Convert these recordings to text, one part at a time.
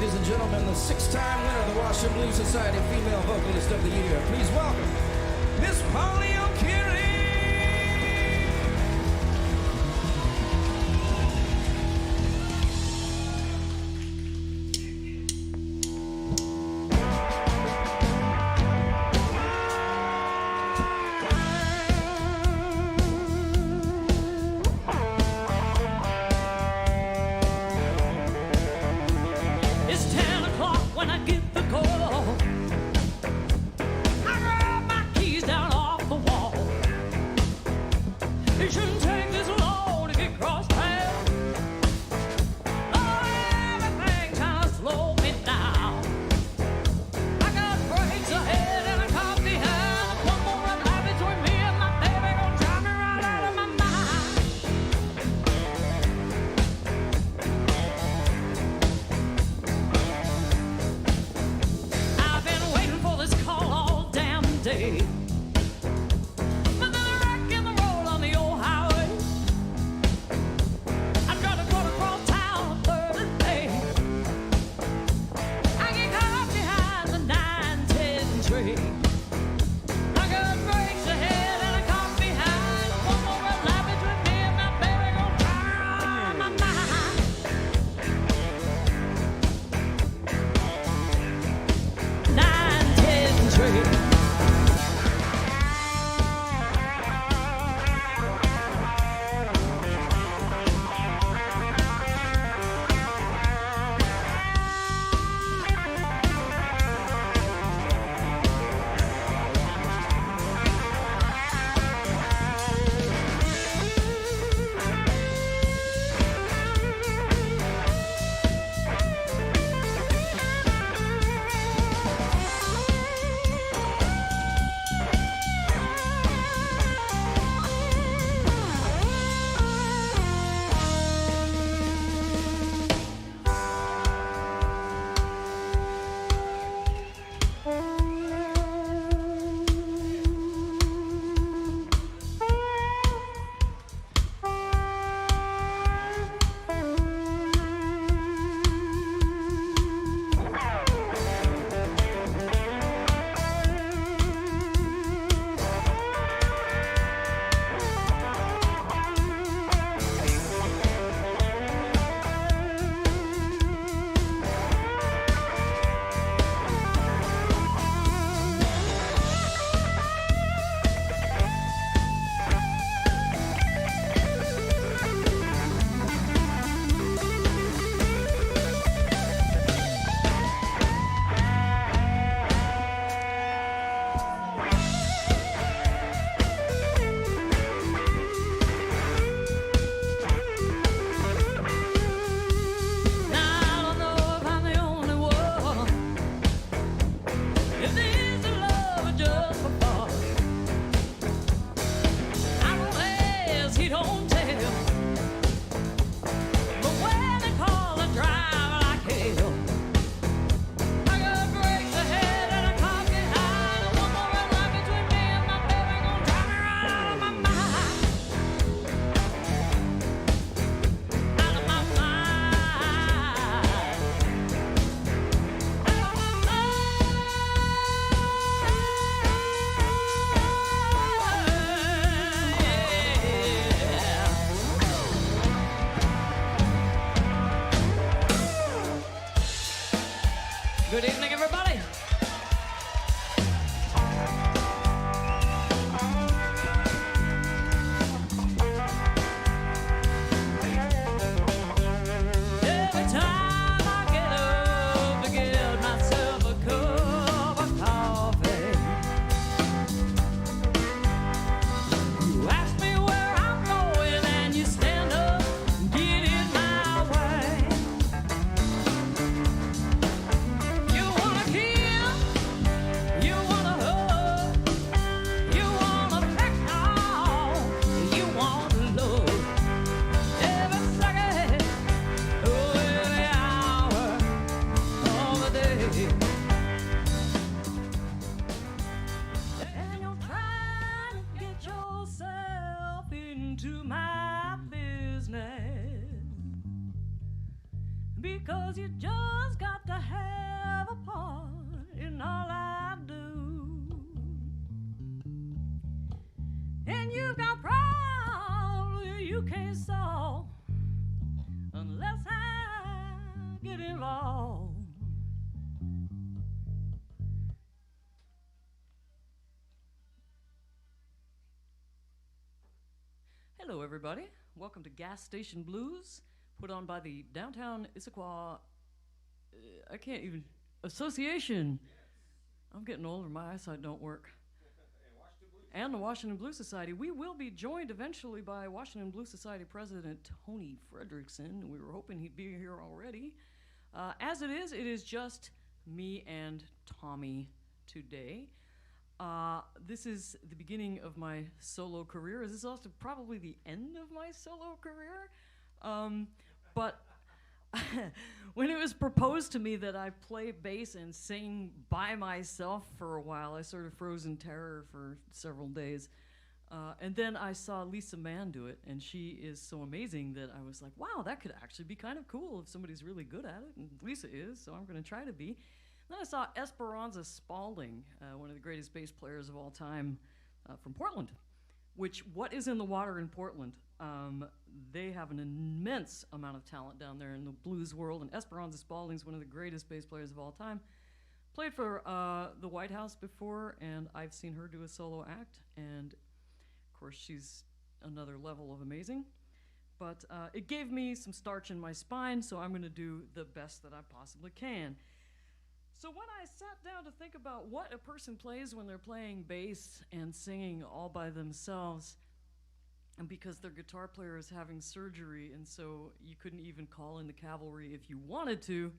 ladies and gentlemen, the six-time winner of the Washington Blues Society Female Vocalist of the Year. Please welcome Miss Polly O'Keefe. Good evening, everybody. Every time I get up to get myself a cup of coffee, you ask me where I'm going and you stand up and get in my way. You wanna kill, you wanna hug, you wanna peck on, you want love. Every second, oh, every hour of the day. And you're trying to get yourself into my business because you just got to have a part in all I do. And you've got problems you can't solve unless I get involved. Hello, everybody. Welcome to Gas Station Blues, put on by the Downtown Issaquah, I can't even, Association. Yes. I'm getting older. My eyesight don't work. And the Washington Blues Society. We will be joined eventually by Washington Blues Society President Tony Frederickson. We were hoping he'd be here already. As it is just me and Tommy today. This is the beginning of my solo career. This is also probably the end of my solo career. But when it was proposed to me that I play bass and sing by myself for a while, I sort of froze in terror for several days. And then I saw Lisa Mann do it, and she is so amazing that I was like, wow, that could actually be kind of cool if somebody's really good at it. And Lisa is, so I'm going to try to be. Then I saw Esperanza Spalding, one of the greatest bass players of all time, from Portland. Which, what is in the water in Portland? They have an immense amount of talent down there in the blues world, and Esperanza Spalding is one of the greatest bass players of all time. Played for the White House before, and I've seen her do a solo act, and of course she's another level of amazing. But it gave me some starch in my spine, so I'm going to do the best that I possibly can. So when I sat down to think about what a person plays when they're playing bass and singing all by themselves, and because their guitar player is having surgery and so you couldn't even call in the cavalry if you wanted to,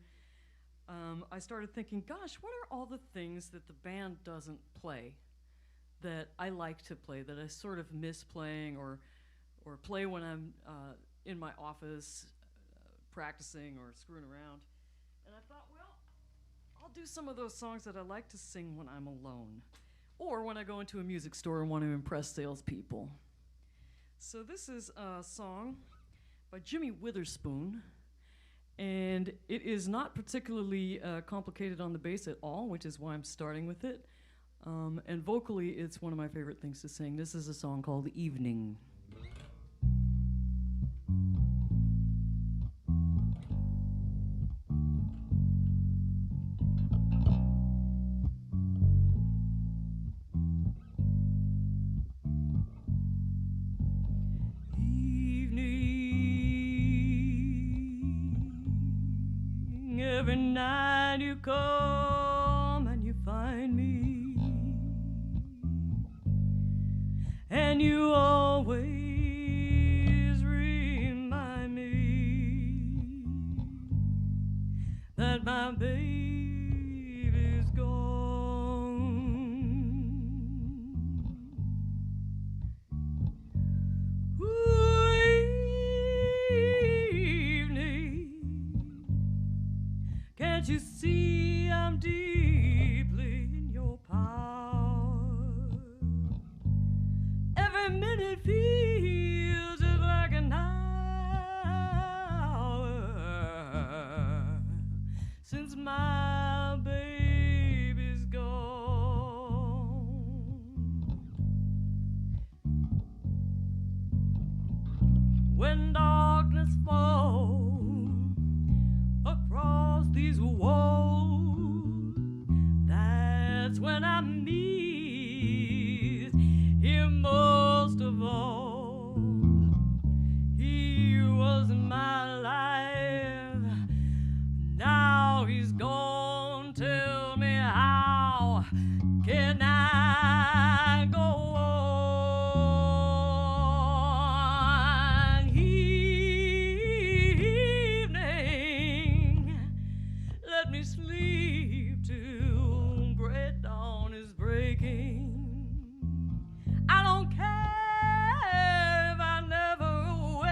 I started thinking, gosh, what are all the things that the band doesn't play that I like to play, that I sort of miss playing or play when I'm in my office practicing or screwing around. And I thought, well, I'll do some of those songs that I like to sing when I'm alone or when I go into a music store and want to impress salespeople. So this is a song by Jimmy Witherspoon, and it is not particularly complicated on the bass at all, which is why I'm starting with it. And vocally, it's one of my favorite things to sing. This is a song called Evening. Every night you come and you find me, and you always remind me that my baby's gone. Ooh, evening, can't you see I'm deeply in your power? Every minute feels just like an hour since my baby's gone. When darkness falls across these walls, that's when I miss him most of all. He was in my life, now he's gone. Tell me, how can I go on? Evening, let me sleep till great dawn is breaking. I don't care if I never awaken,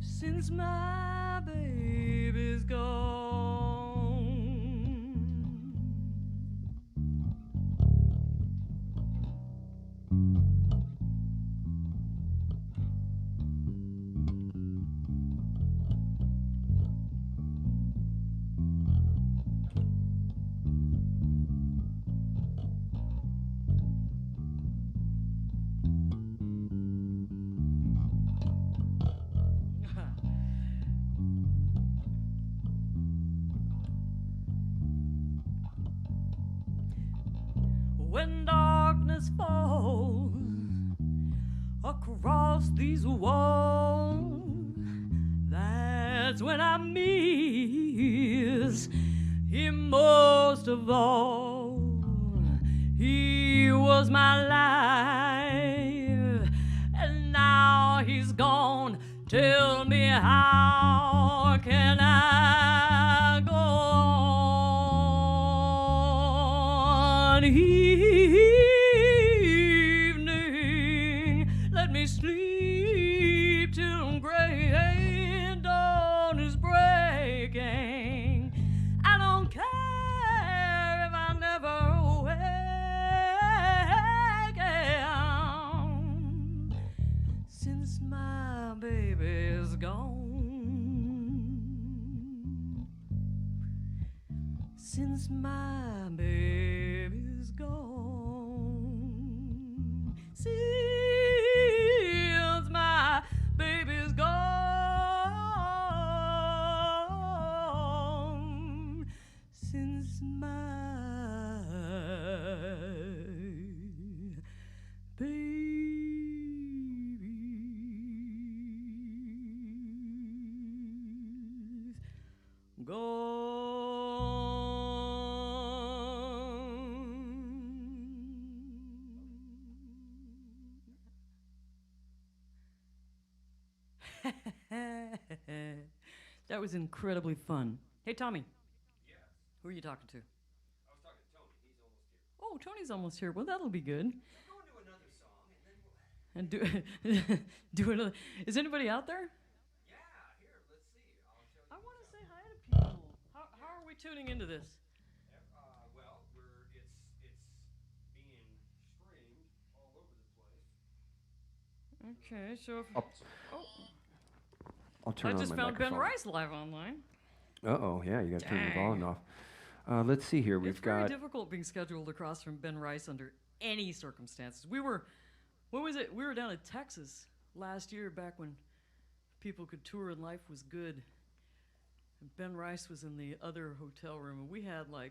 since my baby's gone. when darkness falls across these walls, that's when I miss him most of all. He was my life, and now he's gone. Tell me, how can I go on? Evening, let me sleep till gray dawn is breaking. I don't care if I never wake since my baby's gone. Since my baby's gone. Since my baby's gone. Since my baby's That was incredibly fun. Hey, Tommy. Yeah. Who are you talking to? I was talking to Tony. He's almost here. Oh, Tony's almost here. Well, that'll be good. We're going to another song, and then we'll... And do another. Is anybody out there? Yeah, here, let's see. I'll show you. I want to say hi to people. How are we tuning into this? Well, it's being streamed all over the place. Okay, so if, I'll turn I on just my found Ben microphone. Rice live online. Uh-oh, yeah, you got to turn the Dang. volume off. Let's see here. We've It's very got... difficult being scheduled across from Ben Rice under any circumstances. We were down in Texas last year, back when people could tour and life was good. And Ben Rice was in the other hotel room, and we had a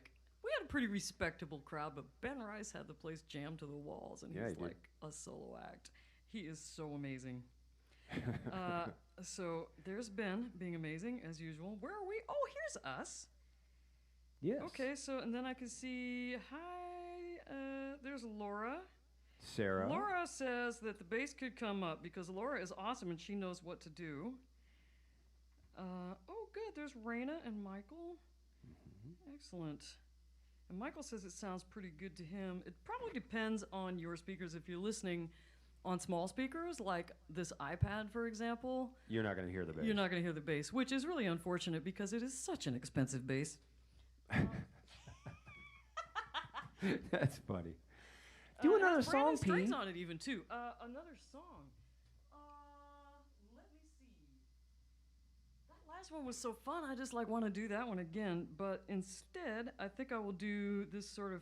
pretty respectable crowd, but Ben Rice had the place jammed to the walls, and Yeah, he's he did. like a solo act. He is so amazing. So there's Ben being amazing as usual. Where are we? Oh, here's us. Yes. Okay, so and then I can see hi. There's Laura. Sarah. Laura says that the bass could come up because Laura is awesome and she knows what to do. Oh, good. There's Raina and Michael. Mm-hmm. Excellent. And Michael says it sounds pretty good to him. It probably depends on your speakers. If you're listening on small speakers, like this iPad, for example, You're not going to hear the bass. you're not going to hear the bass, which is really unfortunate because it is such an expensive bass. That's funny. Do another has brand new song, strings P. on it even too. Another song. Let me see. That last one was so fun. I just want to do that one again, but instead, I think I will do this sort of.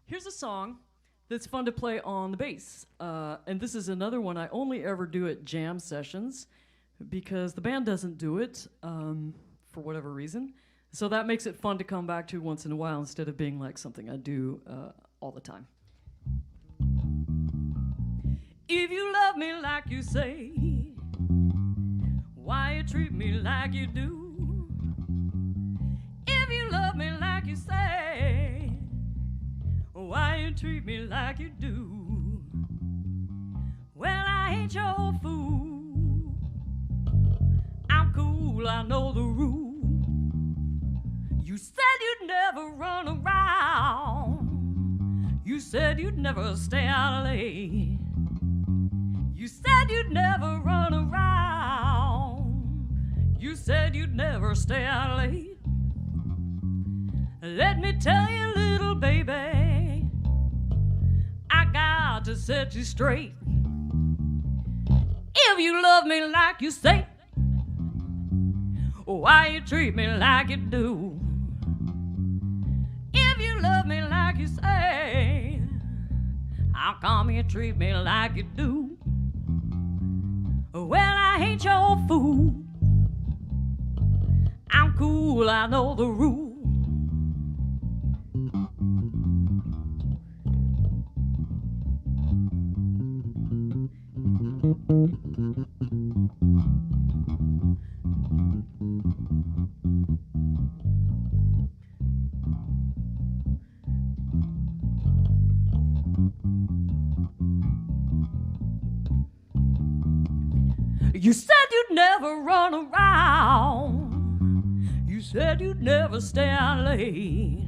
Here's a song that's fun to play on the bass, and this is another one I only ever do at jam sessions because the band doesn't do it for whatever reason. So that makes it fun to come back to once in a while instead of being like something I do all the time. If you love me like you say, why you treat me like you do? If you love me like you say, why you treat me like you do? Well, I ain't your fool. I'm cool, I know the rule. You said you'd never run around. You said you'd never stay out late. You said you'd never run around. You said you'd never stay out late. Let me tell you, little baby, I got to set you straight. If you love me like you say, why you treat me like you do? If you love me like you say, how come you treat me like you do? Well, I ain't your fool. I'm cool, I know the rule. You said you'd never run around. You said you'd never stay out late.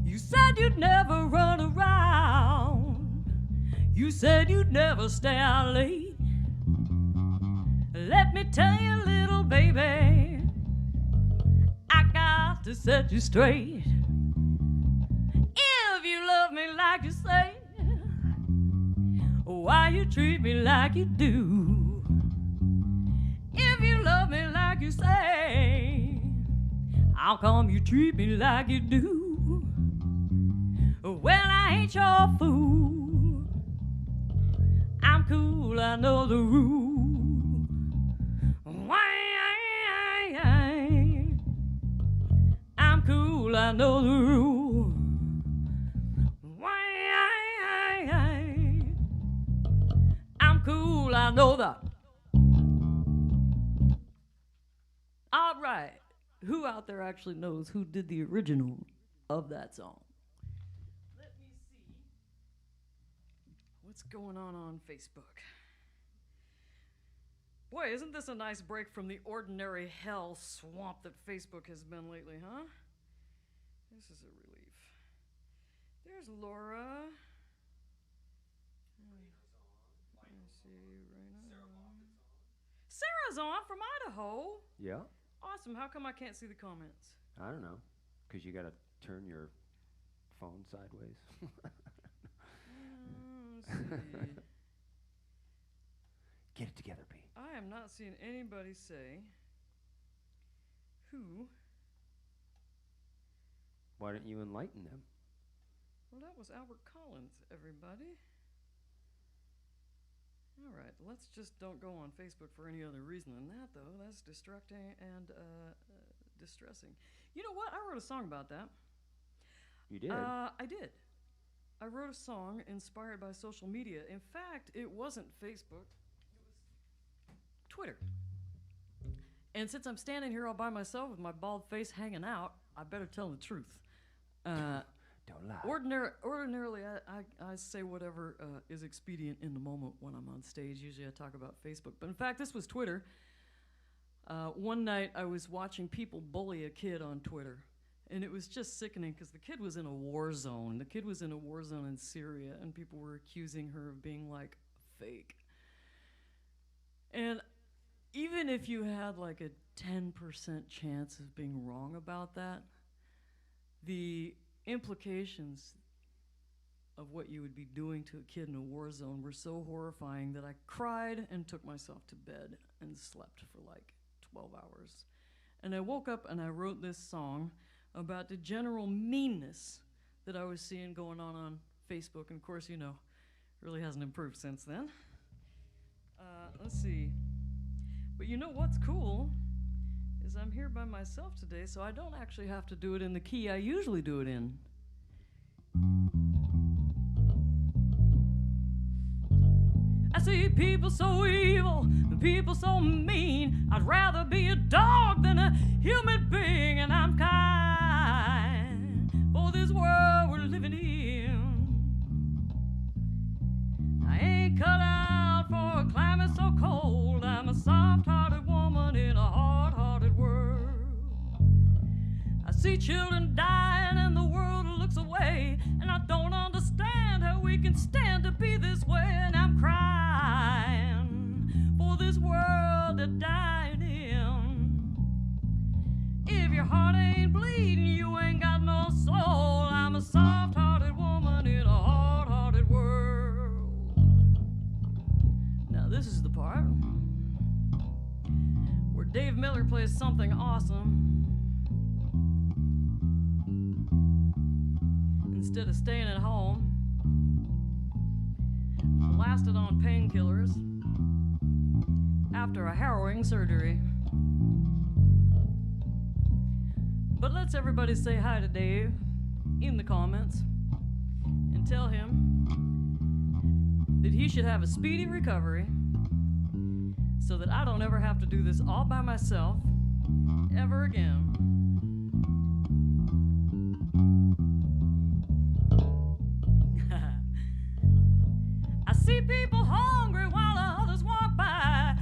You said you'd never run around. You said you'd never stay out late. Let me tell you, little baby, I got to set you straight. If you love me like you say, why you treat me like you do? If you love me like you say, how come you treat me like you do? Well, I ain't your fool. I'm cool, I know the rule. I'm cool, I know the rule. I'm cool, I know that. All right. Who out there actually knows who did the original of that song? Let me see what's going on Facebook. Boy, isn't this a nice break from the ordinary hell swamp that Facebook has been lately, huh? This is a relief. There's Laura. Let's see, Sarah's on from Idaho. Yeah? Awesome. How come I can't see the comments? I don't know. Because you got to turn your phone sideways. Let's see. Get it together, Pete. I am not seeing anybody say who. Why don't you enlighten them? Well, that was Albert Collins, everybody. All right, let's just don't go on Facebook for any other reason than that, though. That's distracting and distressing. You know what? I wrote a song about that. You did? I did. I wrote a song inspired by social media. In fact, it wasn't Facebook. It was Twitter. And since I'm standing here all by myself with my bald face hanging out, I better tell the truth. Don't lie. Ordinarily, I say whatever is expedient in the moment when I'm on stage. Usually I talk about Facebook. But in fact, this was Twitter. One night I was watching people bully a kid on Twitter. And it was just sickening because the kid was in a war zone. The kid was in a war zone in Syria, and people were accusing her of being, like, fake. And even if you had, like, a 10% chance of being wrong about that, the implications of what you would be doing to a kid in a war zone were so horrifying that I cried and took myself to bed and slept for like 12 hours. And I woke up and I wrote this song about the general meanness that I was seeing going on Facebook. And of course, you know, it really hasn't improved since then. Let's see. But you know what's cool is I'm here by myself today, so I don't actually have to do it in the key I usually do it in. I see people so evil, people so mean. I'd rather be a dog than a human being, and I'm kind for this world we're living in. I ain't cut out for a climate so cold. I'm a soft-hearted woman in a hard-hearted world. I see children dying and the world looks away, and I don't understand how we can stand to be this way. And I'm crying for this world to die in. If your heart ain't bleeding, you ain't got no soul. I'm a soft-hearted woman in a hard-hearted world. Now this is the part where Dave Miller plays something awesome. Instead of staying at home, blasted on painkillers after a harrowing surgery. But let's everybody say hi to Dave in the comments and tell him that he should have a speedy recovery so that I don't ever have to do this all by myself ever again. I see people hungry while others walk by.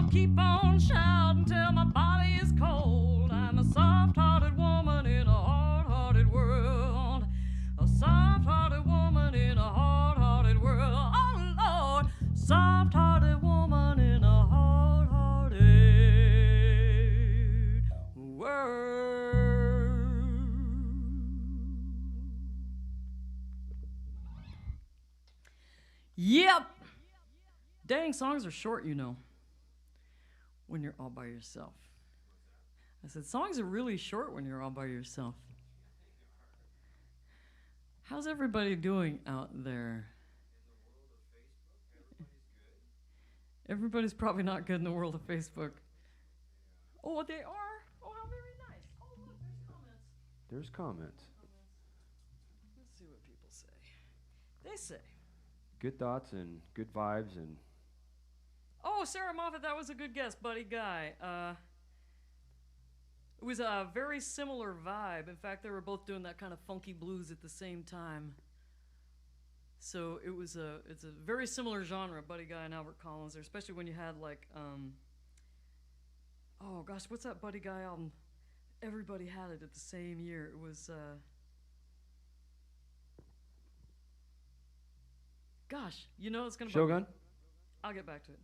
I'll keep on shouting till my body is cold. I'm a soft-hearted woman in a hard-hearted world. A soft-hearted woman in a hard-hearted world. Oh, Lord, soft-hearted woman in a hard-hearted world. Yep. Dang, songs are short, you know, when you're all by yourself. I said, songs are really short when you're all by yourself. How's everybody doing out there? Everybody's probably not good in the world of Facebook. Oh, they are? Oh, how very nice. Oh, look, there's comments. There's comments. Let's see what people say. They say, Good thoughts and good vibes and oh, Sarah Moffat, that was a good guess, buddy guy. It was a very similar vibe. In fact, they were both doing that kind of funky blues at the same time. So it's a very similar genre, Buddy Guy and Albert Collins there, especially when you had like, oh gosh, what's that Buddy Guy album? Everybody had it at the same year. It was, gosh, you know it's gonna. Shogun? I'll get back to it.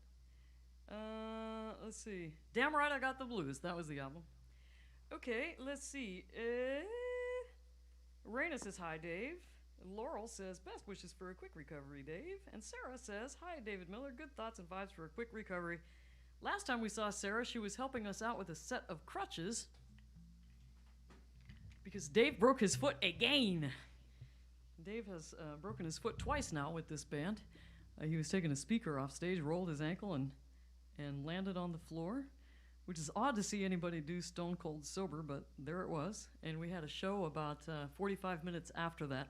Let's see. Damn Right I Got the Blues. That was the album. Okay, let's see. Raina says, hi, Dave. Laurel says, best wishes for a quick recovery, Dave. And Sarah says, hi, David Miller. Good thoughts and vibes for a quick recovery. Last time we saw Sarah, she was helping us out with a set of crutches because Dave broke his foot again. Dave has broken his foot twice now with this band. He was taking a speaker off stage, rolled his ankle, and landed on the floor, which is odd to see anybody do stone cold sober, but there it was. And we had a show about 45 minutes after that.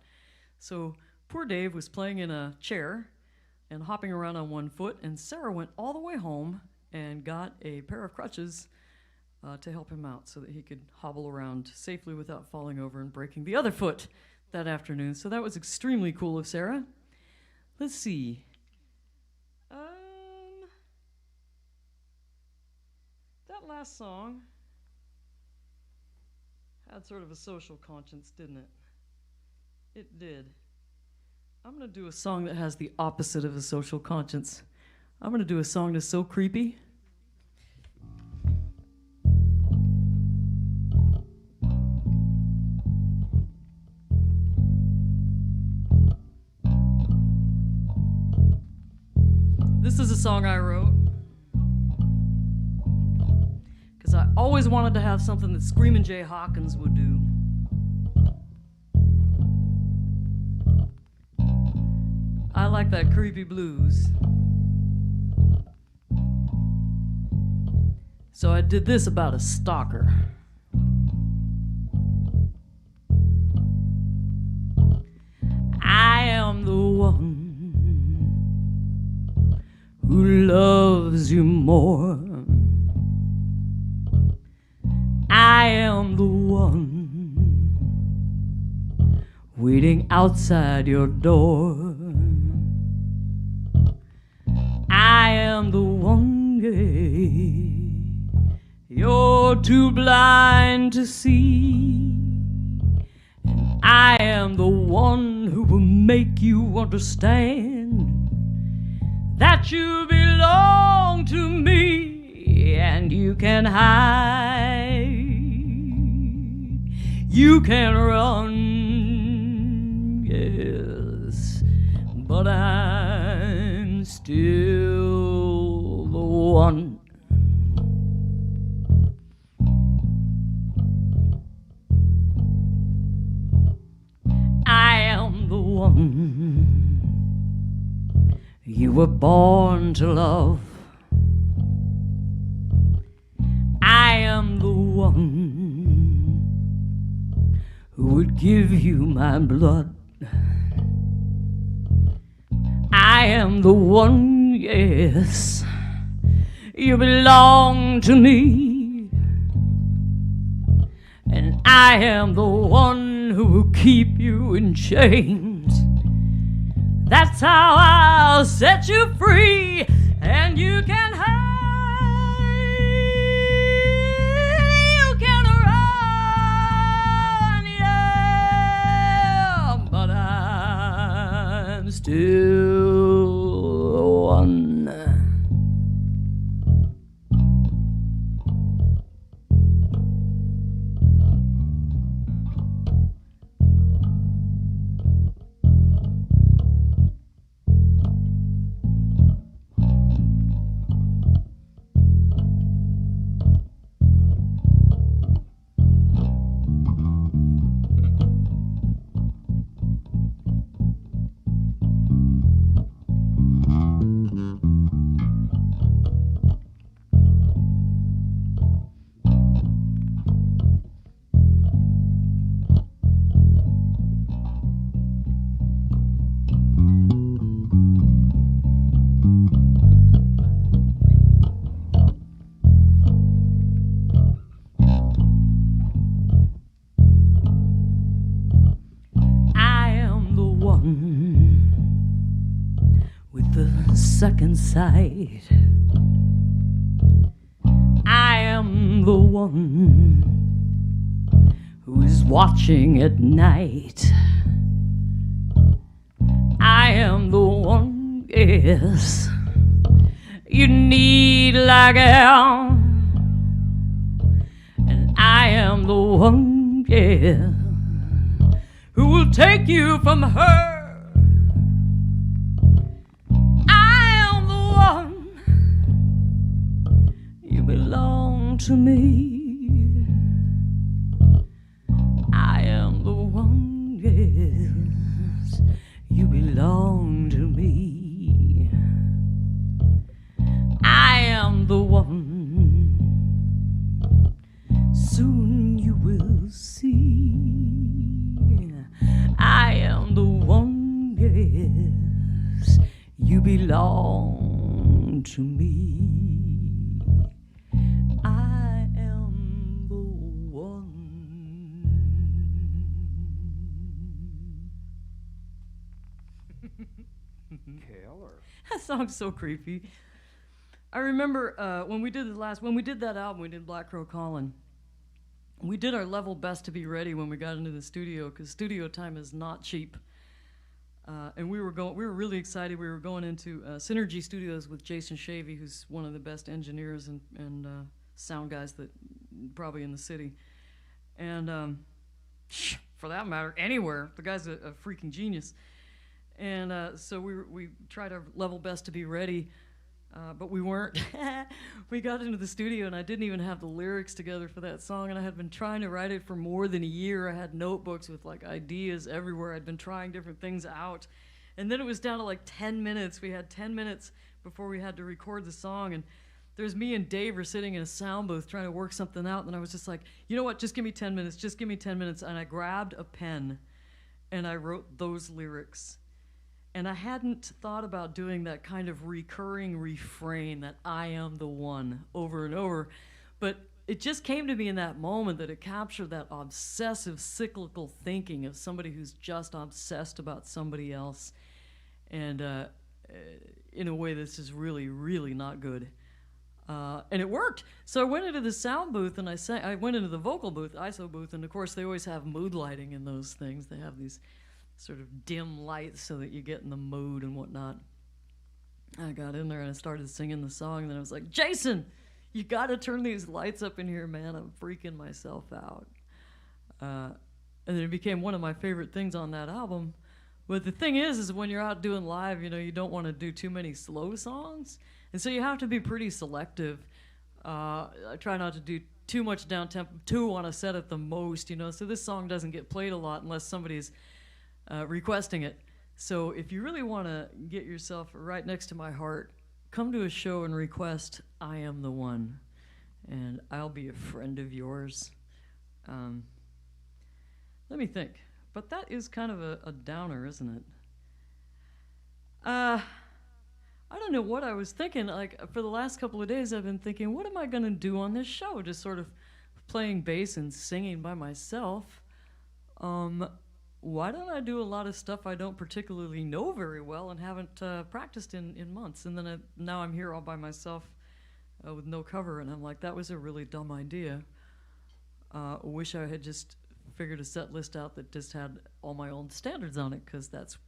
So poor Dave was playing in a chair and hopping around on one foot, and Sarah went all the way home and got a pair of crutches to help him out so that he could hobble around safely without falling over and breaking the other foot that afternoon. So that was extremely cool of Sarah. Let's see. That last song had sort of a social conscience, didn't it? It did. I'm going to do a song that has the opposite of a social conscience. I'm going to do a song that's so creepy. This is a song I wrote because I always wanted to have something that Screamin' Jay Hawkins would do. I like that creepy blues. So I did this about a stalker. I am the one who loves you more. I am the one waiting outside your door. I am the one, you're too blind to see. And I am the one who will make you understand that you belong to me, and you can hide, you can run, yes, but I'm still the one. I am the one you were born to love. I am the one who would give you my blood. I am the one, yes, you belong to me. And I am the one who will keep you in chains. That's how I'll set you free, and you can hide, still the one. With the second sight, I am the one who is watching at night. I am the one, yes, you need like hell. And I am the one, yeah, who will take you from her. Belong to me. I am the one, yes, you belong to me. I am the one, soon you will see. I am the one, yes, you belong to me. That song's so creepy. I remember when we did that album, we did Black Crow Calling. We did our level best to be ready when we got into the studio, because studio time is not cheap. And we were really excited. We were going into Synergy Studios with Jason Shavey, who's one of the best engineers and sound guys that probably in the city, and for that matter, anywhere. The guy's a freaking genius. And so we tried our level best to be ready, but we weren't. We got into the studio, and I didn't even have the lyrics together for that song, and I had been trying to write it for more than a year. I had notebooks with, like, ideas everywhere. I'd been trying different things out. And then it was down to, like, 10 minutes. We had 10 minutes before we had to record the song, and there's me and Dave were sitting in a sound booth trying to work something out, and I was just like, you know what, just give me 10 minutes, just give me 10 minutes. And I grabbed a pen, and I wrote those lyrics. And I hadn't thought about doing that kind of recurring refrain, that I am the one, over and over. But it just came to me in that moment that it captured that obsessive, cyclical thinking of somebody who's just obsessed about somebody else. And in a way that's just really, really not good. And it worked. So I went into the sound booth and I went into the vocal booth, ISO booth, and of course they always have mood lighting in those things. They have these sort of dim lights so that you get in the mood and whatnot. I got in there and I started singing the song, and then I was like, Jason, you gotta turn these lights up in here, man. I'm freaking myself out. And then it became one of my favorite things on that album. But the thing is when you're out doing live, you don't want to do too many slow songs. And so you have to be pretty selective. I try not to do too much down-tempo, 2 on a set at the most, so this song doesn't get played a lot unless somebody's requesting it. So if you really want to get yourself right next to my heart, come to a show and request I Am the One, and I'll be a friend of yours. Let me think. But that is kind of a downer, isn't it? I don't know what I was thinking. Like, for the last couple of days, I've been thinking, what am I going to do on this show? Just sort of playing bass and singing by myself. Why don't I do a lot of stuff I don't particularly know very well and haven't practiced in months? And then now I'm here all by myself with no cover, and I'm like, that was a really dumb idea. I wish I had just figured a set list out that just had all my own standards on it, because that's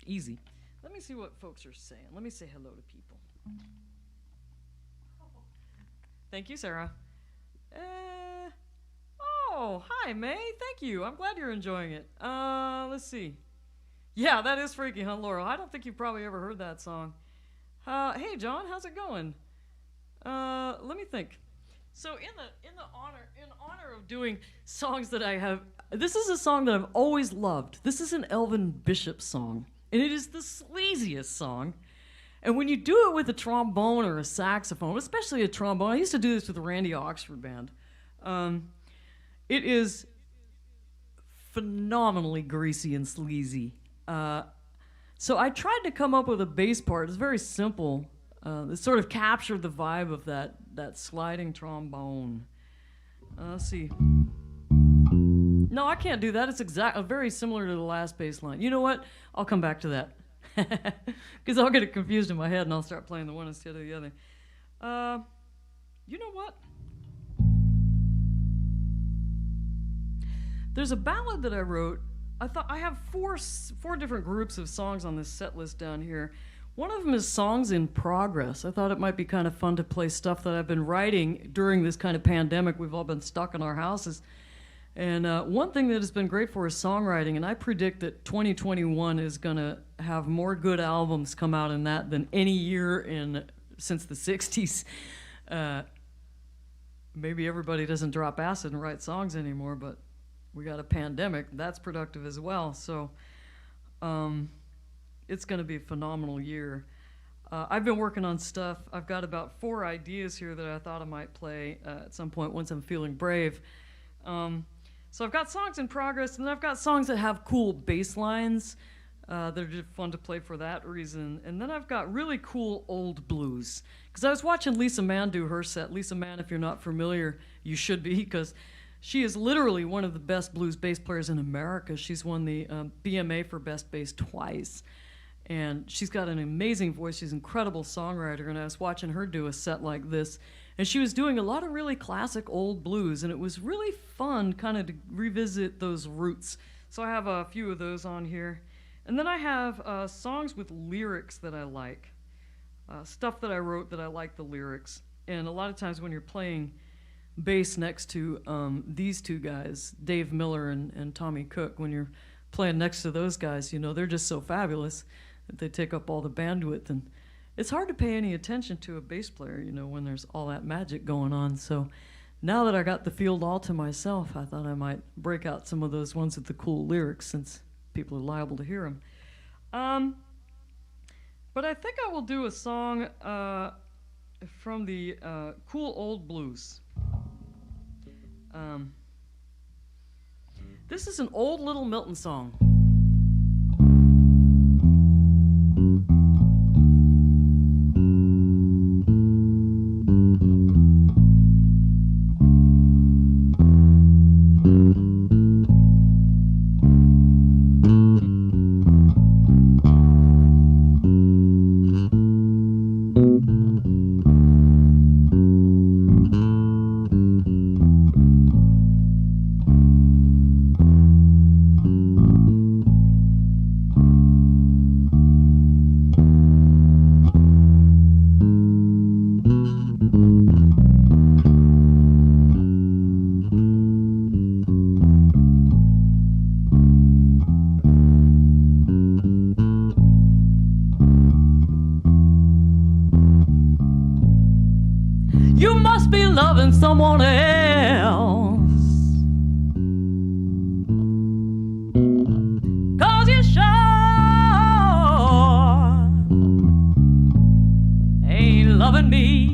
easy. Let me see what folks are saying. Let me say hello to people. Thank you, Sarah. Oh, hi, May. Thank you. I'm glad you're enjoying it. Let's see. Yeah, that is Freaky, huh, Laurel? I don't think you've probably ever heard that song. Hey, John, how's it going? Let me think. So in honor of doing songs that I have, this is a song that I've always loved. This is an Elvin Bishop song, and it is the sleaziest song. And when you do it with a trombone or a saxophone, especially a trombone, I used to do this with the Randy Oxford Band. It is phenomenally greasy and sleazy. So I tried to come up with a bass part. It's very simple. It sort of captured the vibe of that sliding trombone. Let's see. No, I can't do that. It's very similar to the last bass line. You know what? I'll come back to that. Because I'll get it confused in my head and I'll start playing the one instead of the other. You know what? There's a ballad that I wrote. I have four different groups of songs on this set list down here. One of them is songs in progress. I thought it might be kind of fun to play stuff that I've been writing during this kind of pandemic. We've all been stuck in our houses. And one thing that has been great for is songwriting, and I predict that 2021 is going to have more good albums come out in that than any year since the 60s. Maybe everybody doesn't drop acid and write songs anymore, but we got a pandemic. That's productive as well. So it's going to be a phenomenal year. I've been working on stuff. I've got about 4 ideas here that I thought I might play at some point once I'm feeling brave. So I've got songs in progress, and then I've got songs that have cool bass lines that are just fun to play for that reason. And then I've got really cool old blues. Because I was watching Lisa Mann do her set. Lisa Mann, if you're not familiar, you should be, because she is literally one of the best blues bass players in America. She's won the BMA for Best Bass twice. And she's got an amazing voice. She's an incredible songwriter. And I was watching her do a set like this. And she was doing a lot of really classic old blues. And it was really fun kind of to revisit those roots. So I have a few of those on here. And then I have songs with lyrics that I like. Stuff that I wrote that I like the lyrics. And a lot of times when you're playing bass next to these two guys, Dave Miller and Tommy Cook, when you're playing next to those guys, you know, they're just so fabulous that they take up all the bandwidth. And it's hard to pay any attention to a bass player, you know, when there's all that magic going on. So now that I got the field all to myself, I thought I might break out some of those ones with the cool lyrics, since people are liable to hear them. But I think I will do a song from the Cool Old Blues. This is an old Little Milton song. You must be loving someone else, 'cause you sure ain't loving me.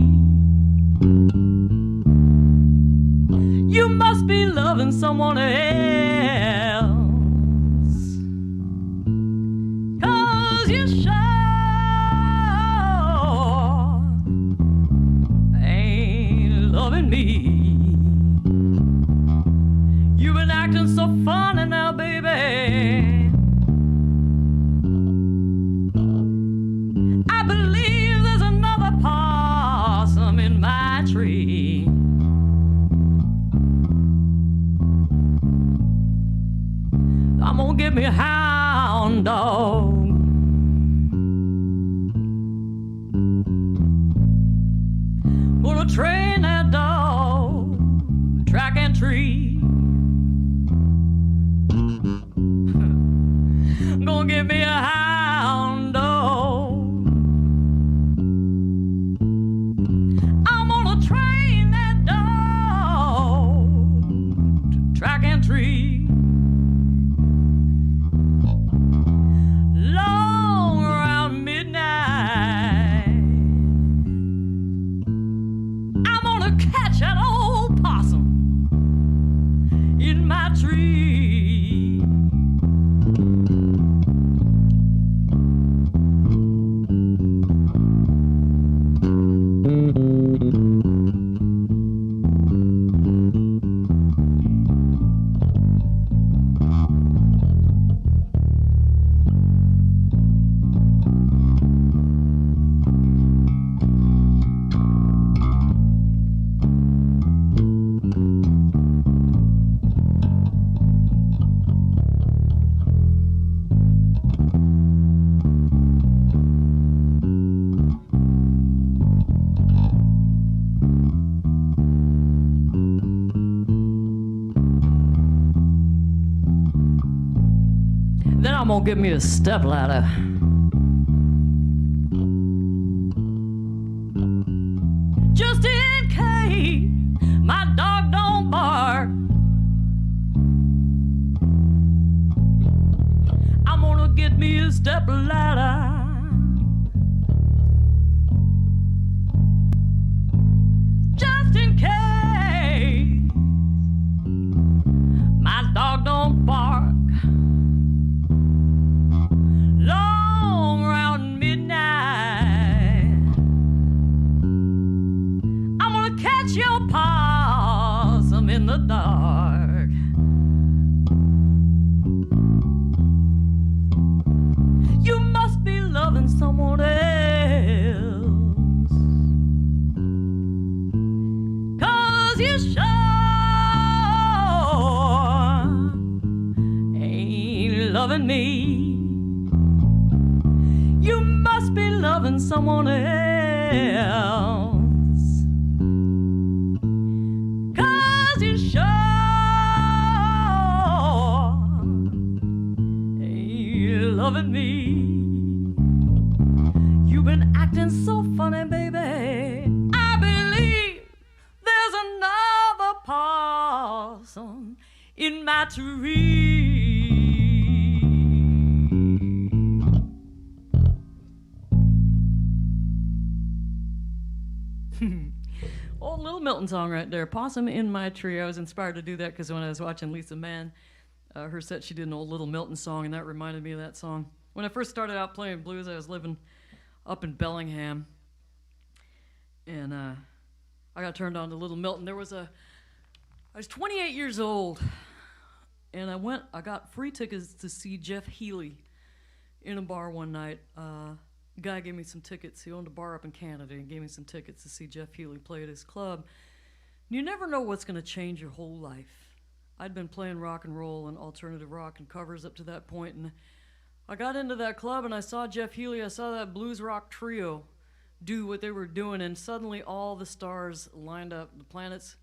You must be loving someone else, 'cause you sure loving me. You've been acting so funny now, baby. I believe there's another possum in my tree. I'm gonna get me a hound dog. I'm gonna get me a stepladder. Just in case my dog don't bark, I'm gonna get me a stepladder. Just in case my dog don't bark. Long around midnight, I'm gonna catch your possum in the dark. You must be loving someone else, 'cause you sure ain't loving me. You must be loving someone else, 'cause you sure ain't loving me. You've been acting so funny, baby. I believe there's another possum in my tree. Old Little Milton song right there, Possum in My Tree. I was inspired to do that because when I was watching Lisa Mann, her set, she did an Old Little Milton song, and that reminded me of that song. When I first started out playing blues, I was living up in Bellingham, and I got turned on to Little Milton. I was 28 years old, and I got free tickets to see Jeff Healey in a bar one night. Guy gave me some tickets. He owned a bar up in Canada and gave me some tickets to see Jeff Healey play at his club. You never know what's going to change your whole life. I'd been playing rock and roll and alternative rock and covers up to that point, and I got into that club and I saw Jeff Healey. I saw that blues rock trio do what they were doing, and suddenly all the stars lined up, the planets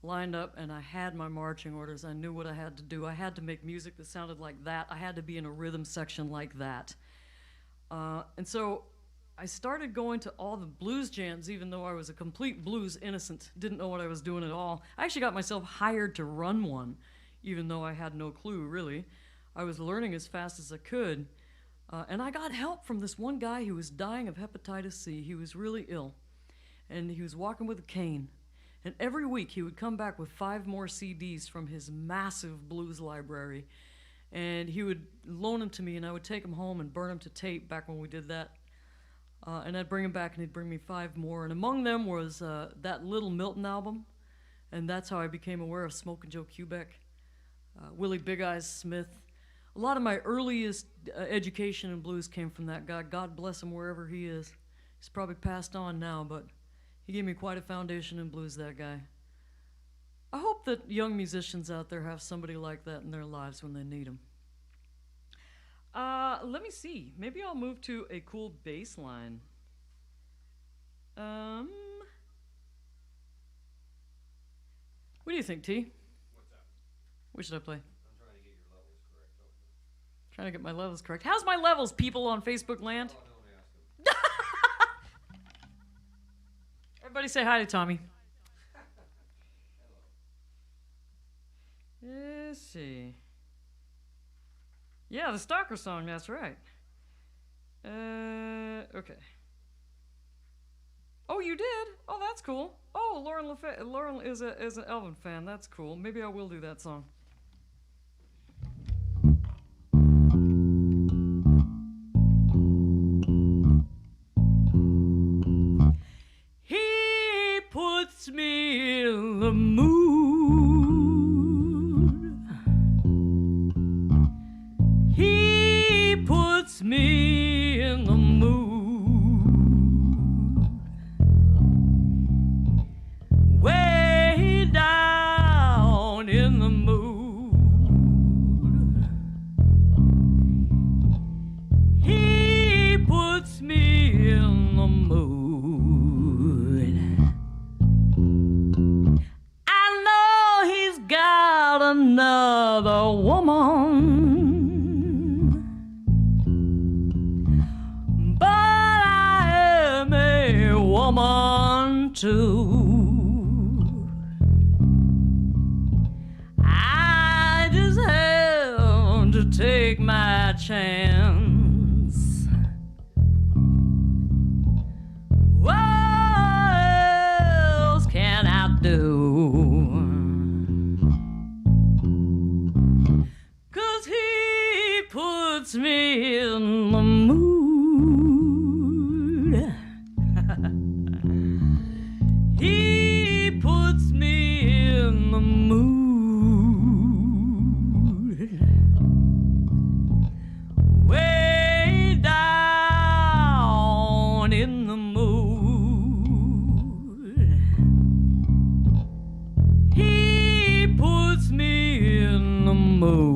lined up, and I had my marching orders. I knew what I had to do. I had to make music that sounded like that. I had to be in a rhythm section like that. And so I started going to all the blues jams, even though I was a complete blues innocent, didn't know what I was doing at all. I actually got myself hired to run one, even though I had no clue, really. I was learning as fast as I could. And I got help from this one guy who was dying of hepatitis C. He was really ill. And he was walking with a cane. And every week he would come back with 5 more CDs from his massive blues library. And he would loan them to me, and I would take them home and burn them to tape back when we did that. And I'd bring him back, and he'd bring me 5 more. And among them was that Little Milton album. And that's how I became aware of Smokin' Joe Kubek, Willie Big Eyes Smith. A lot of my earliest education in blues came from that guy. God bless him wherever he is. He's probably passed on now, but he gave me quite a foundation in blues, that guy. I hope that young musicians out there have somebody like that in their lives when they need them. Let me see. Maybe I'll move to a cool bass line. What do you think, T? What's that? What should I play? I'm trying to get your levels correct. Trying to get my levels correct. How's my levels, people on Facebook land? Oh, don't ask him. Everybody say hi to Tommy. Let's see. Yeah, the Stalker song, that's right. Okay. Oh, you did? Oh, that's cool. Oh, Lauren is an Elvin fan. That's cool. Maybe I will do that song. He puts me in the mood. He puts me in the mood. Way down in the mood. He puts me in the mood. I woman too. I just have to take my chance. What else can I do? 'Cause he puts me in the mood. He puts me in the mood. Way down in the mood. He puts me in the mood.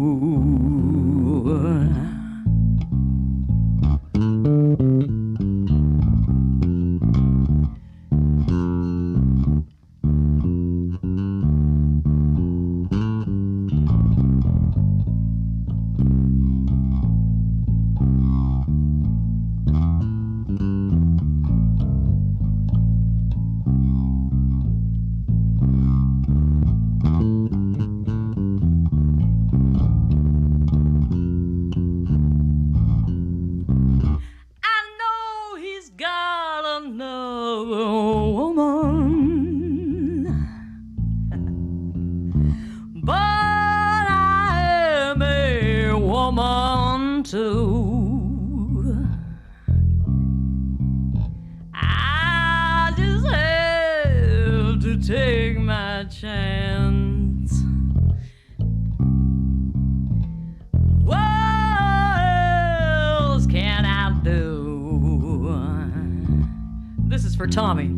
I just have to take my chance. What else can I do? This is for Tommy.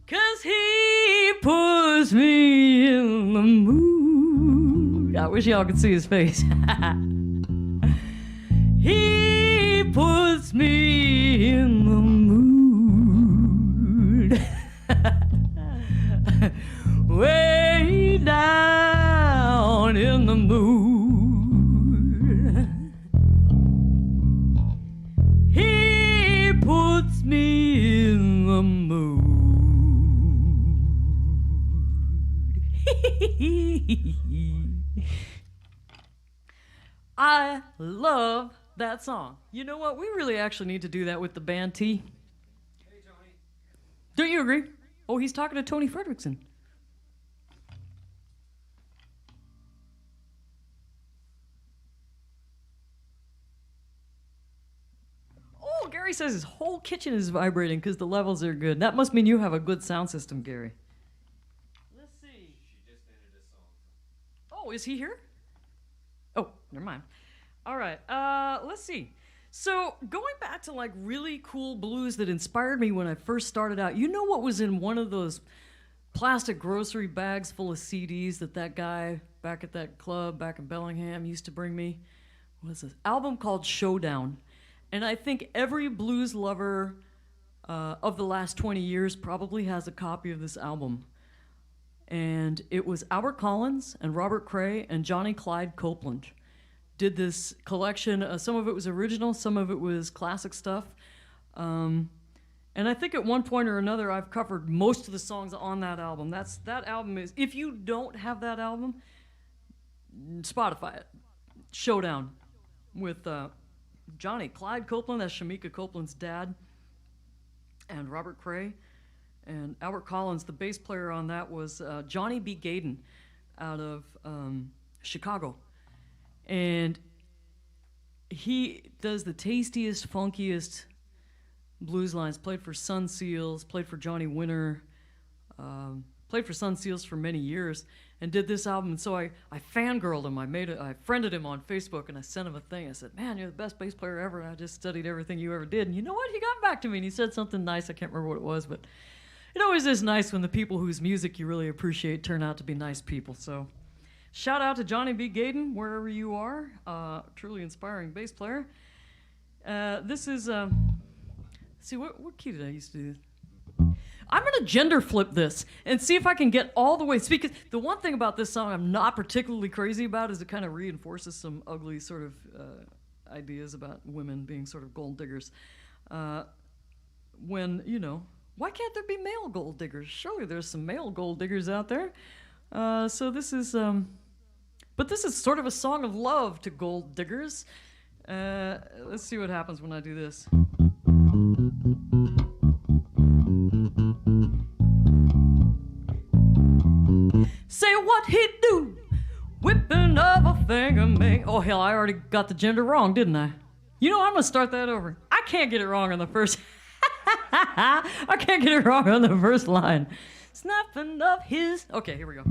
'Cause he puts me in the mood. I wish y'all could see his face. He puts me in the mood. Way down in the mood. He puts me in the mood. I love that song. You know what? We really actually need to do that with the band T. Hey, Tony. Don't you agree? Oh, he's talking to Tony Fredrickson. Oh, Gary says his whole kitchen is vibrating because the levels are good. That must mean you have a good sound system, Gary. Let's see. She just ended a song. Oh, is he here? Oh, never mind. All right, let's see. So going back to like really cool blues that inspired me when I first started out, you know what was in one of those plastic grocery bags full of CDs that guy back at that club back in Bellingham used to bring me? What is this? Album called Showdown. And I think every blues lover of the last 20 years probably has a copy of this album. And it was Albert Collins and Robert Cray and Johnny Clyde Copeland did this collection. Some of it was original, some of it was classic stuff. And I think at one point or another I've covered most of the songs on that album. That album is, if you don't have that album, Spotify it. Showdown with Johnny Clyde Copeland, that's Shamika Copeland's dad, and Robert Cray. And Albert Collins, the bass player on that, was Johnny B. Gaden out of Chicago. And he does the tastiest, funkiest blues lines. Played for Sun Seals, played for Johnny Winter, played for Sun Seals for many years, and did this album. And so I fangirled him. I friended him on Facebook, and I sent him a thing. I said, "Man, you're the best bass player ever. I just studied everything you ever did." And you know what? He got back to me, and he said something nice. I can't remember what it was, but it always is nice when the people whose music you really appreciate turn out to be nice people. So shout out to Johnny B. Gaden, wherever you are. Truly inspiring bass player. This is, see, what key did I used to do? I'm going to gender flip this and see if I can get all the way. Because the one thing about this song I'm not particularly crazy about is it kind of reinforces some ugly sort of ideas about women being sort of gold diggers. When, you know, Why can't there be male gold diggers? Surely there's some male gold diggers out there. So this is, but this is sort of a song of love to gold diggers. Let's see what happens when I do this. Say what he do, whipping of a finger make. Oh hell, I already got the gender wrong, didn't I? You know, I'm gonna start that over. I can't get it wrong on the first. I can't get it wrong on the first line. Snapping up his. Okay, here we go.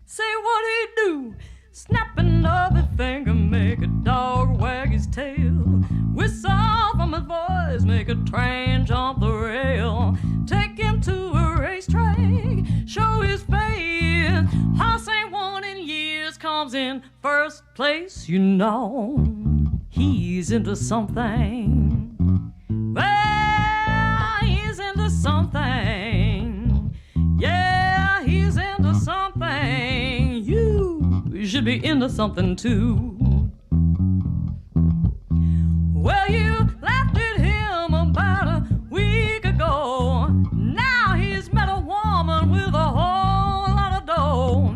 Say what he do, snapping of a finger, make a dog wag his tail. Whistle from his voice, make a train jump the rail. Take him to a racetrack, show his face. Horse ain't won in years, comes in first place, you know. He's into something. Well, he's into something. Yeah, he's into something. You should be into something too. Well, you laughed at him about a week ago. Now he's met a woman with a whole lot of dough.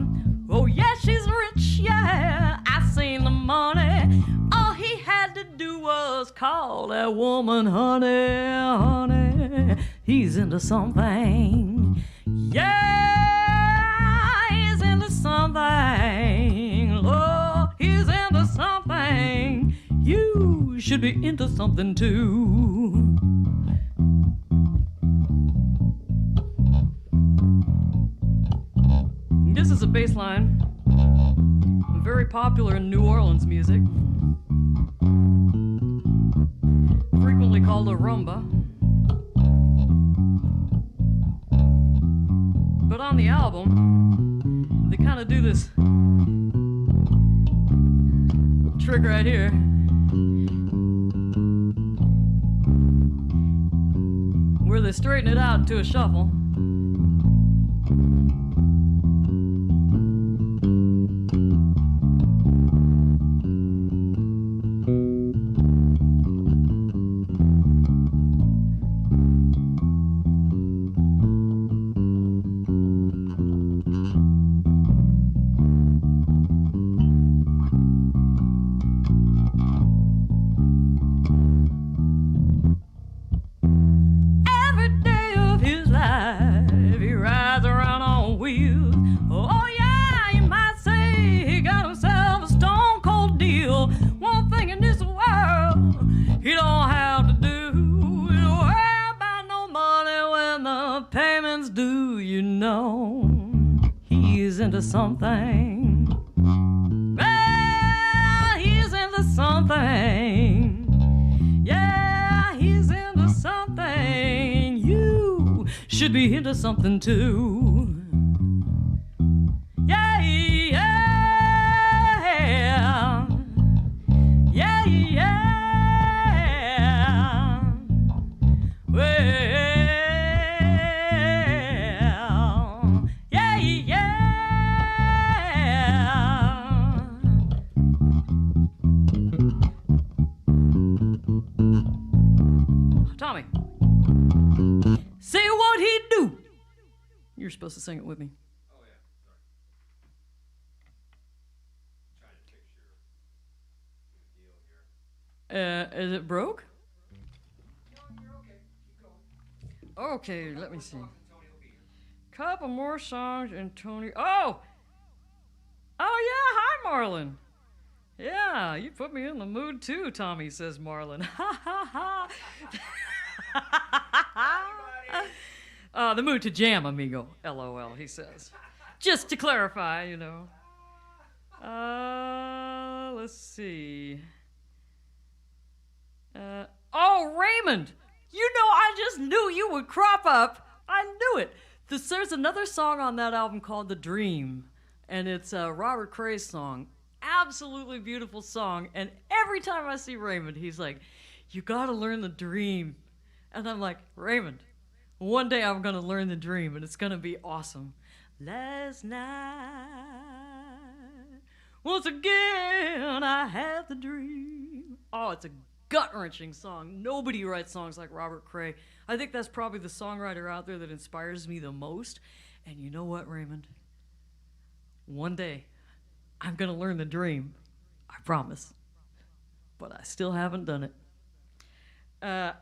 Oh, yeah, she's rich, yeah, I seen the money. All he had to do was call that woman honey, honey. He's into something. Yeah, he's into something. Oh, he's into something. You should be into something too. This is a bass line, very popular in New Orleans music, frequently called a rumba. But on the album, they kind of do this trick right here. Where they straighten it out to a shuffle. Into something. Well, he's into something. Yeah, he's into something. You should be into something too. Yeah, yeah, yeah, yeah. Well, Tommy, say what he do. You're supposed to sing it with me. Oh, yeah. Sorry. Trying to fix your deal here. Is it broke? No, you're okay. Keep going. Okay, let me see. Couple more songs and Tony. Oh, yeah. Hi, Marlon. Yeah, you put me in the mood too, Tommy, says Marlon. Ha ha ha. The mood to jam, amigo. LOL, he says. Just to clarify, you know. Let's see. Oh, Raymond! You know, I just knew you would crop up. I knew it. There's another song on that album called The Dream, and it's Robert Cray's song. Absolutely beautiful song, and every time I see Raymond, he's like, you gotta learn the dream. And I'm like, Raymond, one day I'm gonna learn the dream, and it's gonna be awesome. Last night, once again, I had the dream. Oh, it's a gut-wrenching song. Nobody writes songs like Robert Cray. I think that's probably the songwriter out there that inspires me the most. And you know what, Raymond? One day, I'm going to learn the dream. I promise. But I still haven't done it. Hey,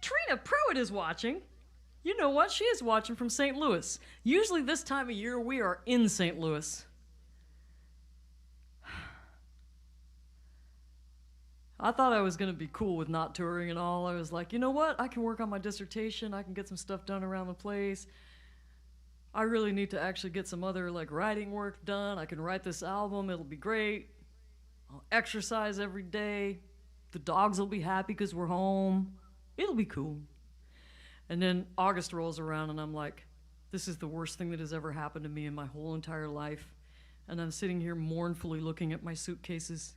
Trina Pruitt is watching. You know what? She is watching from St. Louis. Usually this time of year, we are in St. Louis. I thought I was going to be cool with not touring and all. I was like, you know what? I can work on my dissertation. I can get some stuff done around the place. I really need to actually get some other writing work done. I can write this album. It'll be great. I'll exercise every day. The dogs will be happy because we're home. It'll be cool. And then August rolls around and I'm like, this is the worst thing that has ever happened to me in my whole entire life. And I'm sitting here mournfully looking at my suitcases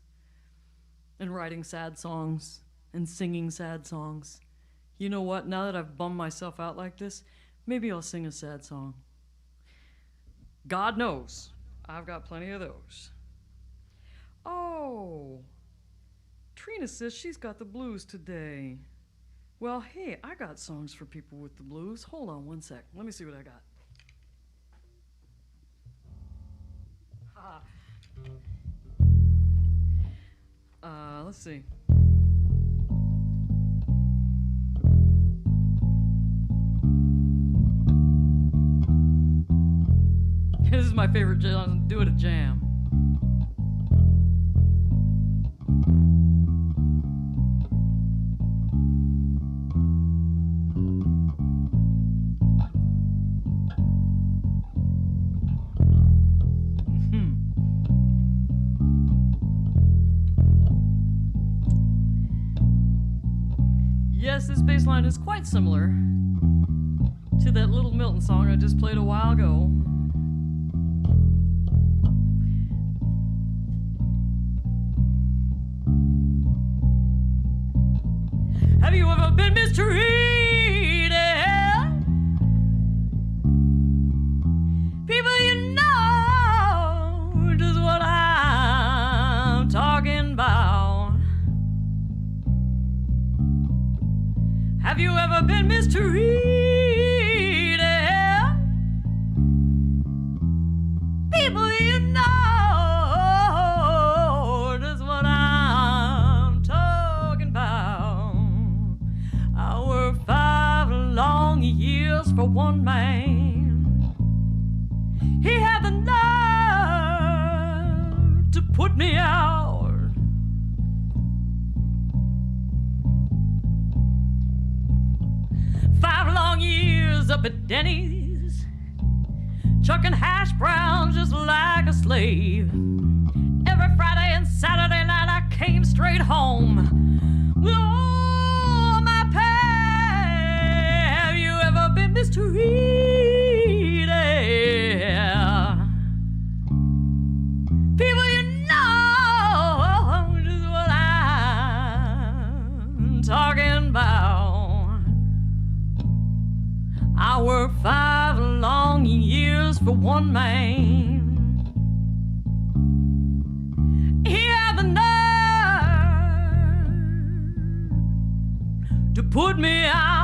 and writing sad songs and singing sad songs. You know what? Now that I've bummed myself out like this, maybe I'll sing a sad song. God knows, I've got plenty of those. Oh, Trina says she's got the blues today. Well, hey, I got songs for people with the blues. Hold on one sec. Let me see what I got. Let's see. This is my favorite jam. Do it a jam. Yes, this bass line is quite similar to that Little Milton song I just played a while ago. Have you ever been mistreated? People, you know just what I'm talking about. Have you ever been mistreated? People, you know just what I'm talking about. I worked 5 long years for one man. He had the nerve to put me out. Up at Denny's, chucking hash browns just like a slave. Every Friday and Saturday night I came straight home with all my pay. Have you ever been mistreated? People, you know just what I'm talking about. I worked 5 long years for one man. He had the nerve to put me out.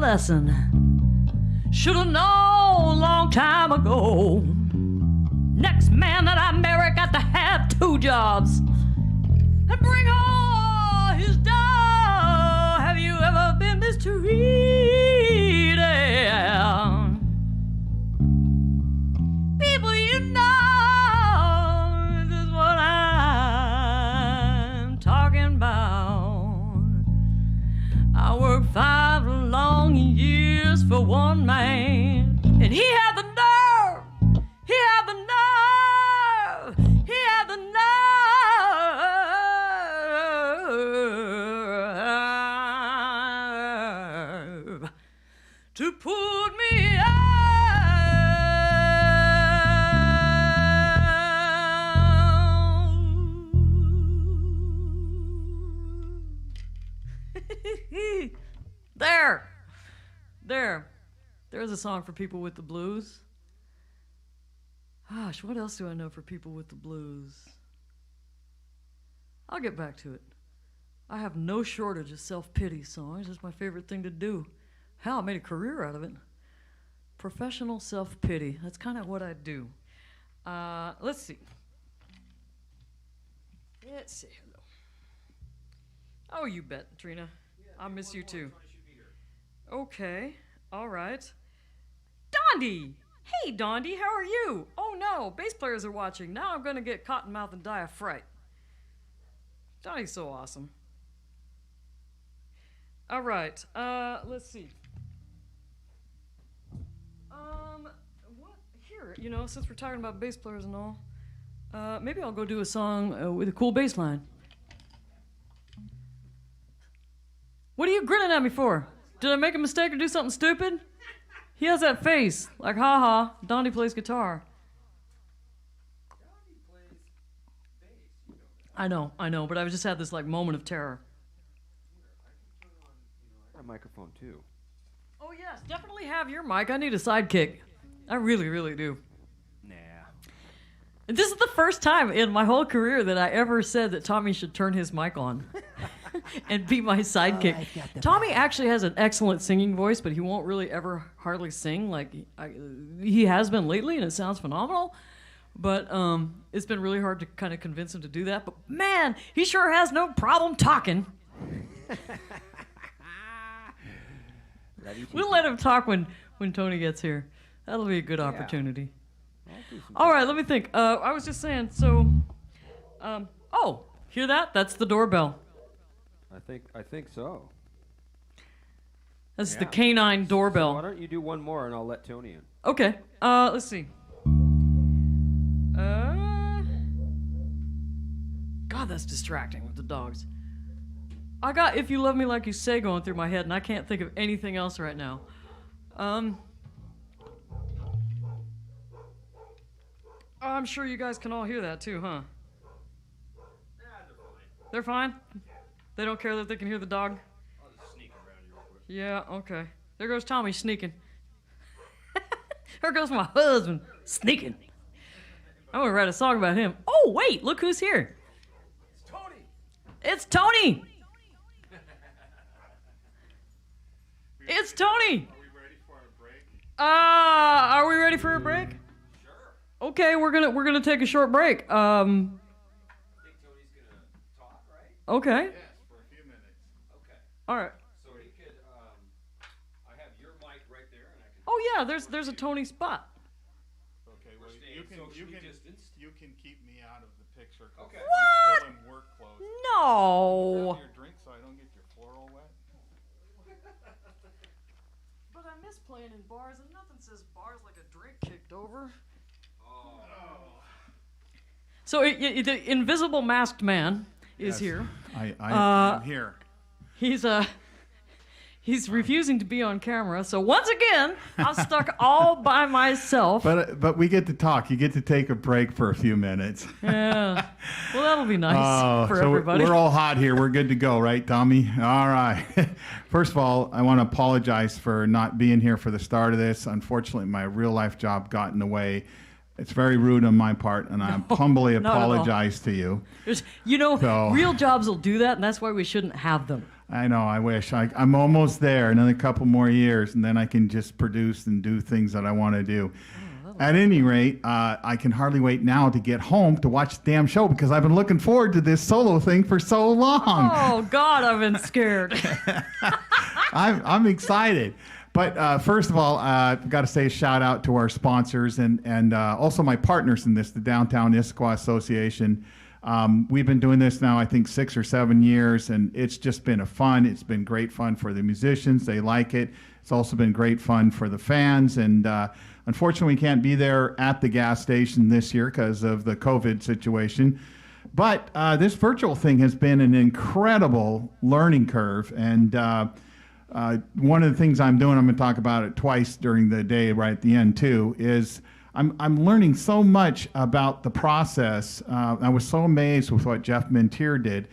Lesson should have known a long time ago. Next man that I marry got to have 2 jobs and bring all his dough. Have you ever been mistreated? There's a song for people with the blues. Gosh, what else do I know for people with the blues? I'll get back to it. I have no shortage of self-pity songs. It's my favorite thing to do. Hell, I made a career out of it. Professional self-pity. That's kind of what I do. Let's see. Let's see. Oh, you bet, Trina. I miss you too. Okay. All right. Dondi! Hey, Dondi, how are you? Oh, no. Bass players are watching. Now I'm going to get cottonmouth and die of fright. Dondi's so awesome. All right. Let's see. What? Here, since we're talking about bass players and all, maybe I'll go do a song with a cool bass line. What are you grinning at me for? Did I make a mistake or do something stupid? He has that face, like, ha-ha, Dondi plays guitar. Dondi plays bass. You know that. I know, but I just had this, moment of terror. I can put on, a microphone, too. Oh, yes, definitely have your mic. I need a sidekick. I really, really do. Nah. And this is the first time in my whole career that I ever said that Tommy should turn his mic on and be my sidekick. Tommy actually has an excellent singing voice, but he won't really ever hardly sing like he has been lately, and it sounds phenomenal. But it's been really hard to kind of convince him to do that. But man, he sure has no problem talking. We'll let him talk when Tony gets here. That'll be a good opportunity. All right, let me think. I was just saying, so, oh, hear that? That's the doorbell. I think so. That's the canine doorbell. So why don't you do one more and I'll let Tony in? Okay, let's see. God, that's distracting with the dogs. I got If You Love Me Like You Say going through my head, and I can't think of anything else right now. I'm sure you guys can all hear that too, huh? They're fine? They don't care that they can hear the dog? I'll just sneak around you real quick. Yeah, okay. There goes Tommy sneaking. There goes my husband sneaking. I'm going to write a song about him. Oh, wait, look who's here. It's Tony! It's Tony! It's Tony! Are we ready for a break? Are we ready for a break? Sure. Okay, we're gonna take a short break. I think Tony's gonna talk, right? Okay. Yes, for a few minutes. Okay. All right. So he could, I have your mic right there and I can... Oh yeah, there's a Tony spot. Okay, We're well, staying socially distanced. you can keep me out of the picture. 'Cause Okay. I'm still in work clothes. No. Grab your drink so I don't get your floor all wet. But I miss playing in bars, and nothing says bars like a drink kicked over. Oh. So the invisible masked man is Yes. here. I'm here. He's refusing to be on camera. So once again, I'm stuck all by myself. But we get to talk. You get to take a break for a few minutes. Yeah. Well, that'll be nice for so everybody. we're all hot here. We're good to go, right, Tommy? All right. First of all, I want to apologize for not being here for the start of this. Unfortunately, my real life job got in the way. It's very rude on my part, and I humbly not at all. apologize to you. So, real jobs will do that, and that's why we shouldn't have them. I know. I wish. I'm almost there. Another couple more years, and then I can just produce and do things that I want to do. At any rate, I can hardly wait now to get home to watch the damn show because I've been looking forward to this solo thing for so long. Oh, God, I've been scared. I'm excited. But first of all, I've got to say a shout out to our sponsors and also my partners in this, the Downtown Issaquah Association. We've been doing this now, I think, 6 or 7 years, and it's just been it's been great fun for the musicians. They like it. It's also been great fun for the fans. And unfortunately, we can't be there at the gas station this year because of the COVID situation. But this virtual thing has been an incredible learning curve. And one of the things I'm doing, I'm going to talk about it twice during the day right at the end too, is I'm learning so much about the process. I was so amazed with what Jeff Mintier did.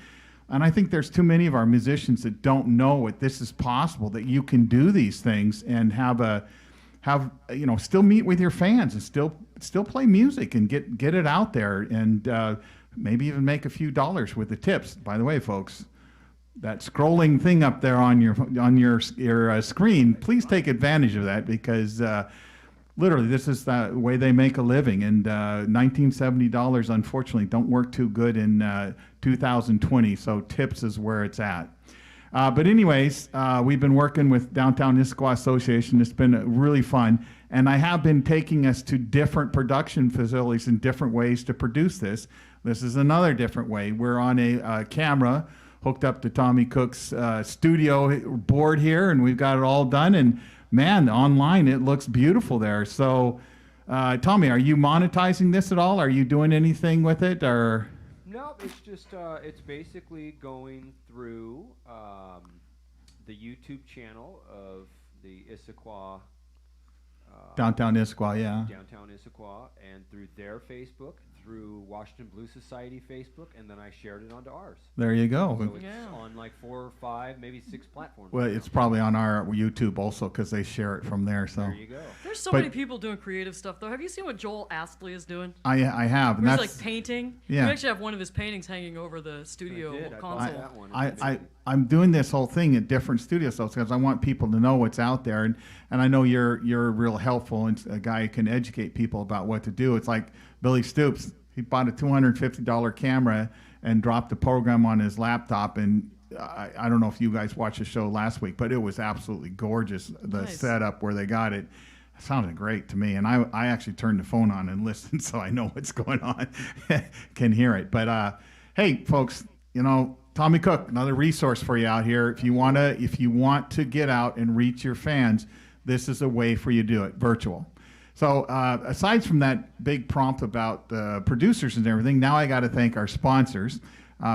And I think there's too many of our musicians that don't know what this is possible, that you can do these things and have have still meet with your fans and still play music and get it out there, and maybe even make a few dollars with the tips. By the way, folks, that scrolling thing up there on your screen, please take advantage of that, because literally this is the way they make a living, and $1970 unfortunately don't work too good in 2020, so tips is where it's at. But anyways, we've been working with Downtown Issaquah Association. It's been really fun, and I have been taking us to different production facilities in different ways to produce this. This is another different way. We're on a camera hooked up to Tommy Cook's studio board here, and we've got it all done. And man, online it looks beautiful there. So, Tommy, are you monetizing this at all? Are you doing anything with it, or? No, it's just it's basically going through the YouTube channel of the Issaquah. Downtown Issaquah, yeah. Downtown Issaquah, and through their Facebook, through Washington Blues Society Facebook, and then I shared it onto ours. There you go. So it's on like 4 or 5, maybe 6 platforms. Well, it's probably on our YouTube also, because they share it from there. So there you go. There's so many people doing creative stuff, though. Have you seen what Joel Astley is doing? I have. And He's that's like painting. Yeah. You actually have one of his paintings hanging over the studio console. That one. I'm doing this whole thing at different studios because I want people to know what's out there, and I know you're real helpful and a guy who can educate people about what to do. It's like Billy Stoops. He bought a $250 camera and dropped the program on his laptop, and I don't know if you guys watched the show last week, but it was absolutely gorgeous, the setup where they got it. It sounded great to me, and I actually turned the phone on and listened, so I know what's going on, can hear it. But hey, folks, Tommy Cook, another resource for you out here. If you want to get out and reach your fans, this is a way for you to do it, virtual. So aside from that big prompt about the producers and everything, now I got to thank our sponsors.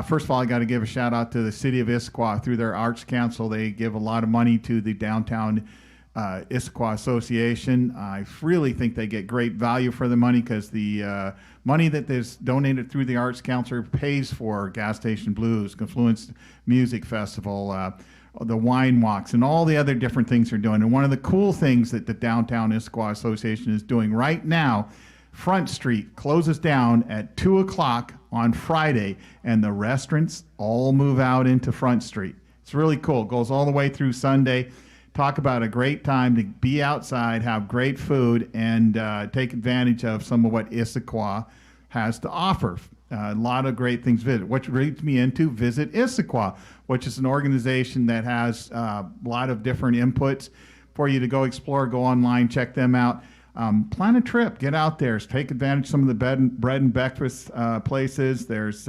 First of all, I got to give a shout out to the City of Issaquah through their Arts Council. They give a lot of money to the Downtown Issaquah Association. I really think they get great value for the money, because the money that is donated through the Arts Council pays for Gas Station Blues, Confluence Music Festival, the wine walks, and all the other different things they're doing. And one of the cool things that the Downtown Issaquah Association is doing right now, Front Street closes down at 2 o'clock on Friday, and the restaurants all move out into Front Street. It's really cool. It goes all the way through Sunday. Talk about a great time to be outside, have great food, and take advantage of some of what Issaquah has to offer. A lot of great things to visit, which leads me into Visit Issaquah, which is an organization that has a lot of different inputs for you to go explore, go online, check them out. Plan a trip, get out there, take advantage of some of the bread and breakfast places. There's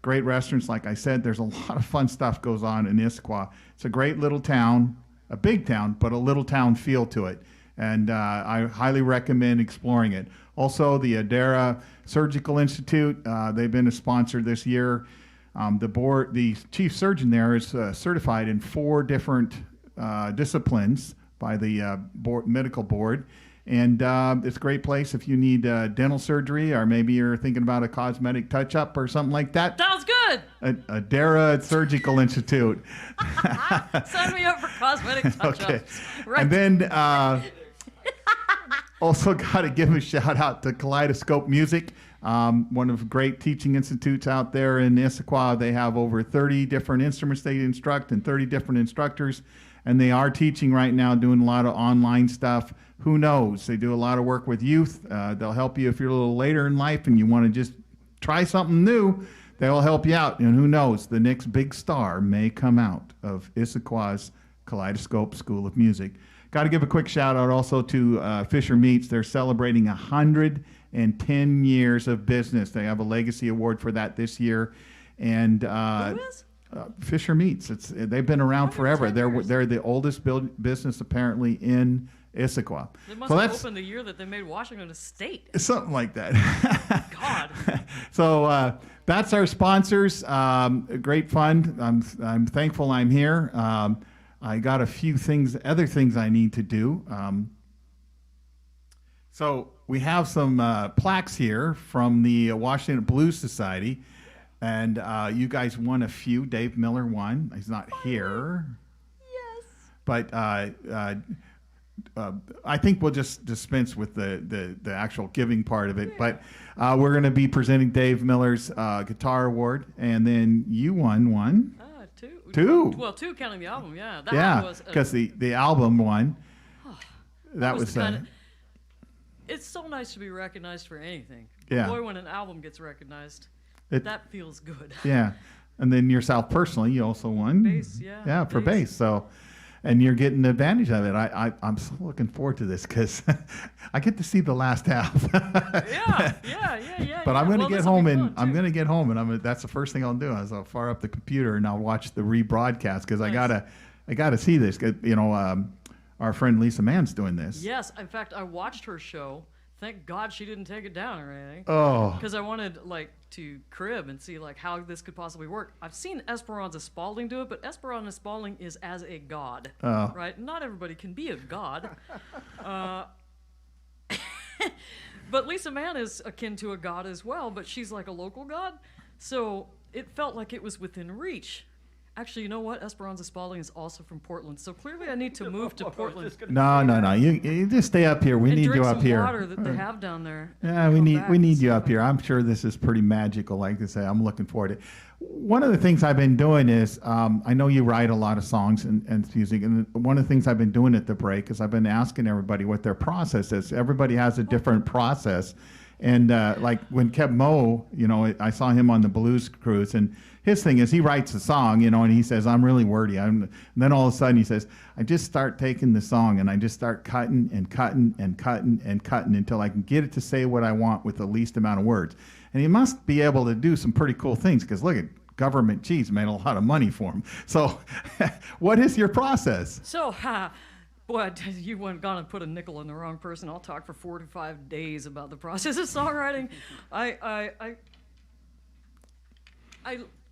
great restaurants, like I said. There's a lot of fun stuff goes on in Issaquah. It's a great little town, a big town, but a little town feel to it. And I highly recommend exploring it. Also, the Adara Surgical Institute, they've been a sponsor this year. The chief surgeon there is certified in 4 different disciplines by the medical board. And it's a great place if you need dental surgery, or maybe you're thinking about a cosmetic touch-up or something like that. Sounds good. Adara Surgical Institute. Sign me up for cosmetic touch-ups. Okay. Right. And then also got to give a shout-out to Kaleidoscope Music, one of the great teaching institutes out there in Issaquah. They have over 30 different instruments they instruct and 30 different instructors. And they are teaching right now, doing a lot of online stuff. Who knows? They do a lot of work with youth. They'll help you if you're a little later in life and you want to just try something new. They'll help you out. And who knows? The next big star may come out of Issaquah's Kaleidoscope School of Music. Got to give a quick shout out also to Fisher Meats. They're celebrating 110 years of business. They have a legacy award for that this year. And Who is? Fisher Meats. They've been around forever. They're the oldest business apparently in Issaquah. They must have opened the year that they made Washington a state. Something like that. God. So that's our sponsors. Great fun. I'm thankful I'm here. I got a few other things I need to do. So we have some plaques here from the Washington Blues Society. And you guys won a few. Dave Miller won. He's not here. Yes. But I think we'll just dispense with the actual giving part of it. But we're going to be presenting Dave Miller's Guitar Award, and then you won one. Two. Well, two counting the album. Yeah. That was because the album won. That was it's so nice to be recognized for anything. Yeah. Boy, when an album gets recognized, that feels good. Yeah. And then yourself personally, you also won. Bass, yeah. Yeah, for bass. So, and you're getting advantage of it. I'm so looking forward to this because I get to see the last half. Yeah. But I'm going to get home and that's the first thing I'll do. I'll fire up the computer and I'll watch the rebroadcast because I gotta see this. You know, our friend Lisa Mann's doing this. Yes, in fact, I watched her show. Thank God she didn't take it down or anything. Oh. Because I wanted to crib and see how this could possibly work. I've seen Esperanza Spalding do it, but Esperanza Spalding is as a god, right? Not everybody can be a god. But Lisa Mann is akin to a god as well, but she's like a local god. So it felt like it was within reach. Actually, you know what? Esperanza Spalding is also from Portland, so clearly I need to move to Portland. No. You just stay up here. We need you up here. And drink some water that they have down there. Yeah, we need you up here. I'm sure this is pretty magical. Like I say, I'm looking forward to it. One of the things I've been doing is, I know you write a lot of songs and music, and one of the things I've been doing at the break is I've been asking everybody what their process is. Everybody has a different process. And like when Kev Moe, you know, I saw him on the Blues Cruise, and his thing is he writes a song, you know, and he says, I'm really wordy. And then all of a sudden he says, I just start taking the song and I just start cutting and cutting and cutting and cutting until I can get it to say what I want with the least amount of words. And he must be able to do some pretty cool things because look at Government Cheese made a lot of money for him. So what is your process? So, boy, you went gone and put a nickel in the wrong person. I'll talk for 45 days about the process of songwriting.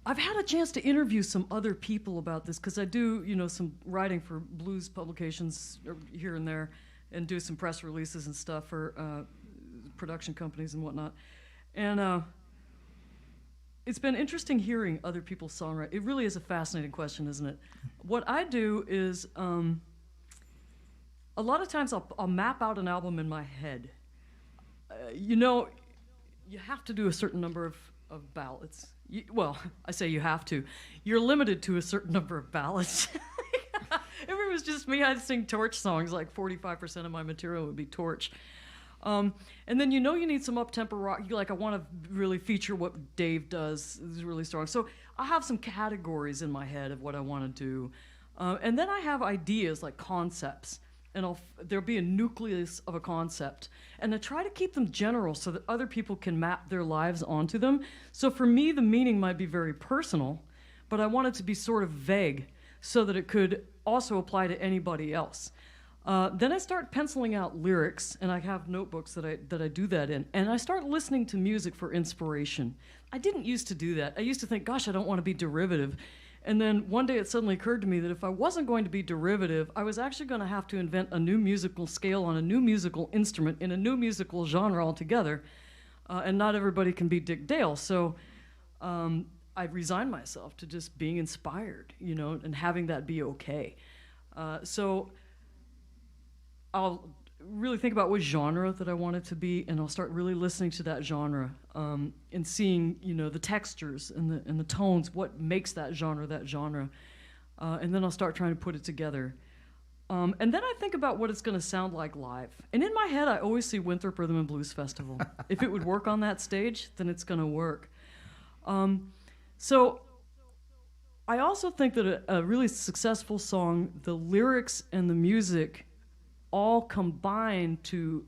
I've had a chance to interview some other people about this because I do, you know, some writing for blues publications here and there, and do some press releases and stuff for production companies and whatnot. And it's been interesting hearing other people's songwriting. It really is a fascinating question, isn't it? What I do is a lot of times I'll map out an album in my head. You know, you have to do a certain number of ballads. Well, I say you have to. You're limited to a certain number of ballads. If it was just me, I'd sing Torch songs. Like 45% of my material would be Torch. And then you know you need some up-tempo rock. I want to really feature what Dave does. Is really strong. So I have some categories in my head of what I want to do. And then I have ideas like concepts. And there'll be a nucleus of a concept. And I try to keep them general so that other people can map their lives onto them. So for me, the meaning might be very personal, but I want it to be sort of vague so that it could also apply to anybody else. Then I start penciling out lyrics, and I have notebooks that I do that in. And I start listening to music for inspiration. I didn't used to do that. I used to think, gosh, I don't want to be derivative. And then one day it suddenly occurred to me that if I wasn't going to be derivative, I was actually going to have to invent a new musical scale on a new musical instrument in a new musical genre altogether. And not everybody can be Dick Dale. So I resigned myself to just being inspired, you know, and having that be okay. So I'll really think about what genre that I want it to be, and I'll start really listening to that genre and seeing, you know, the textures and the tones, what makes that genre, and then I'll start trying to put it together. And then I think about what it's going to sound like live. And in my head, I always see Winthrop Rhythm and Blues Festival. If it would work on that stage, then it's going to work. So I also think that a really successful song, the lyrics and the music all combine to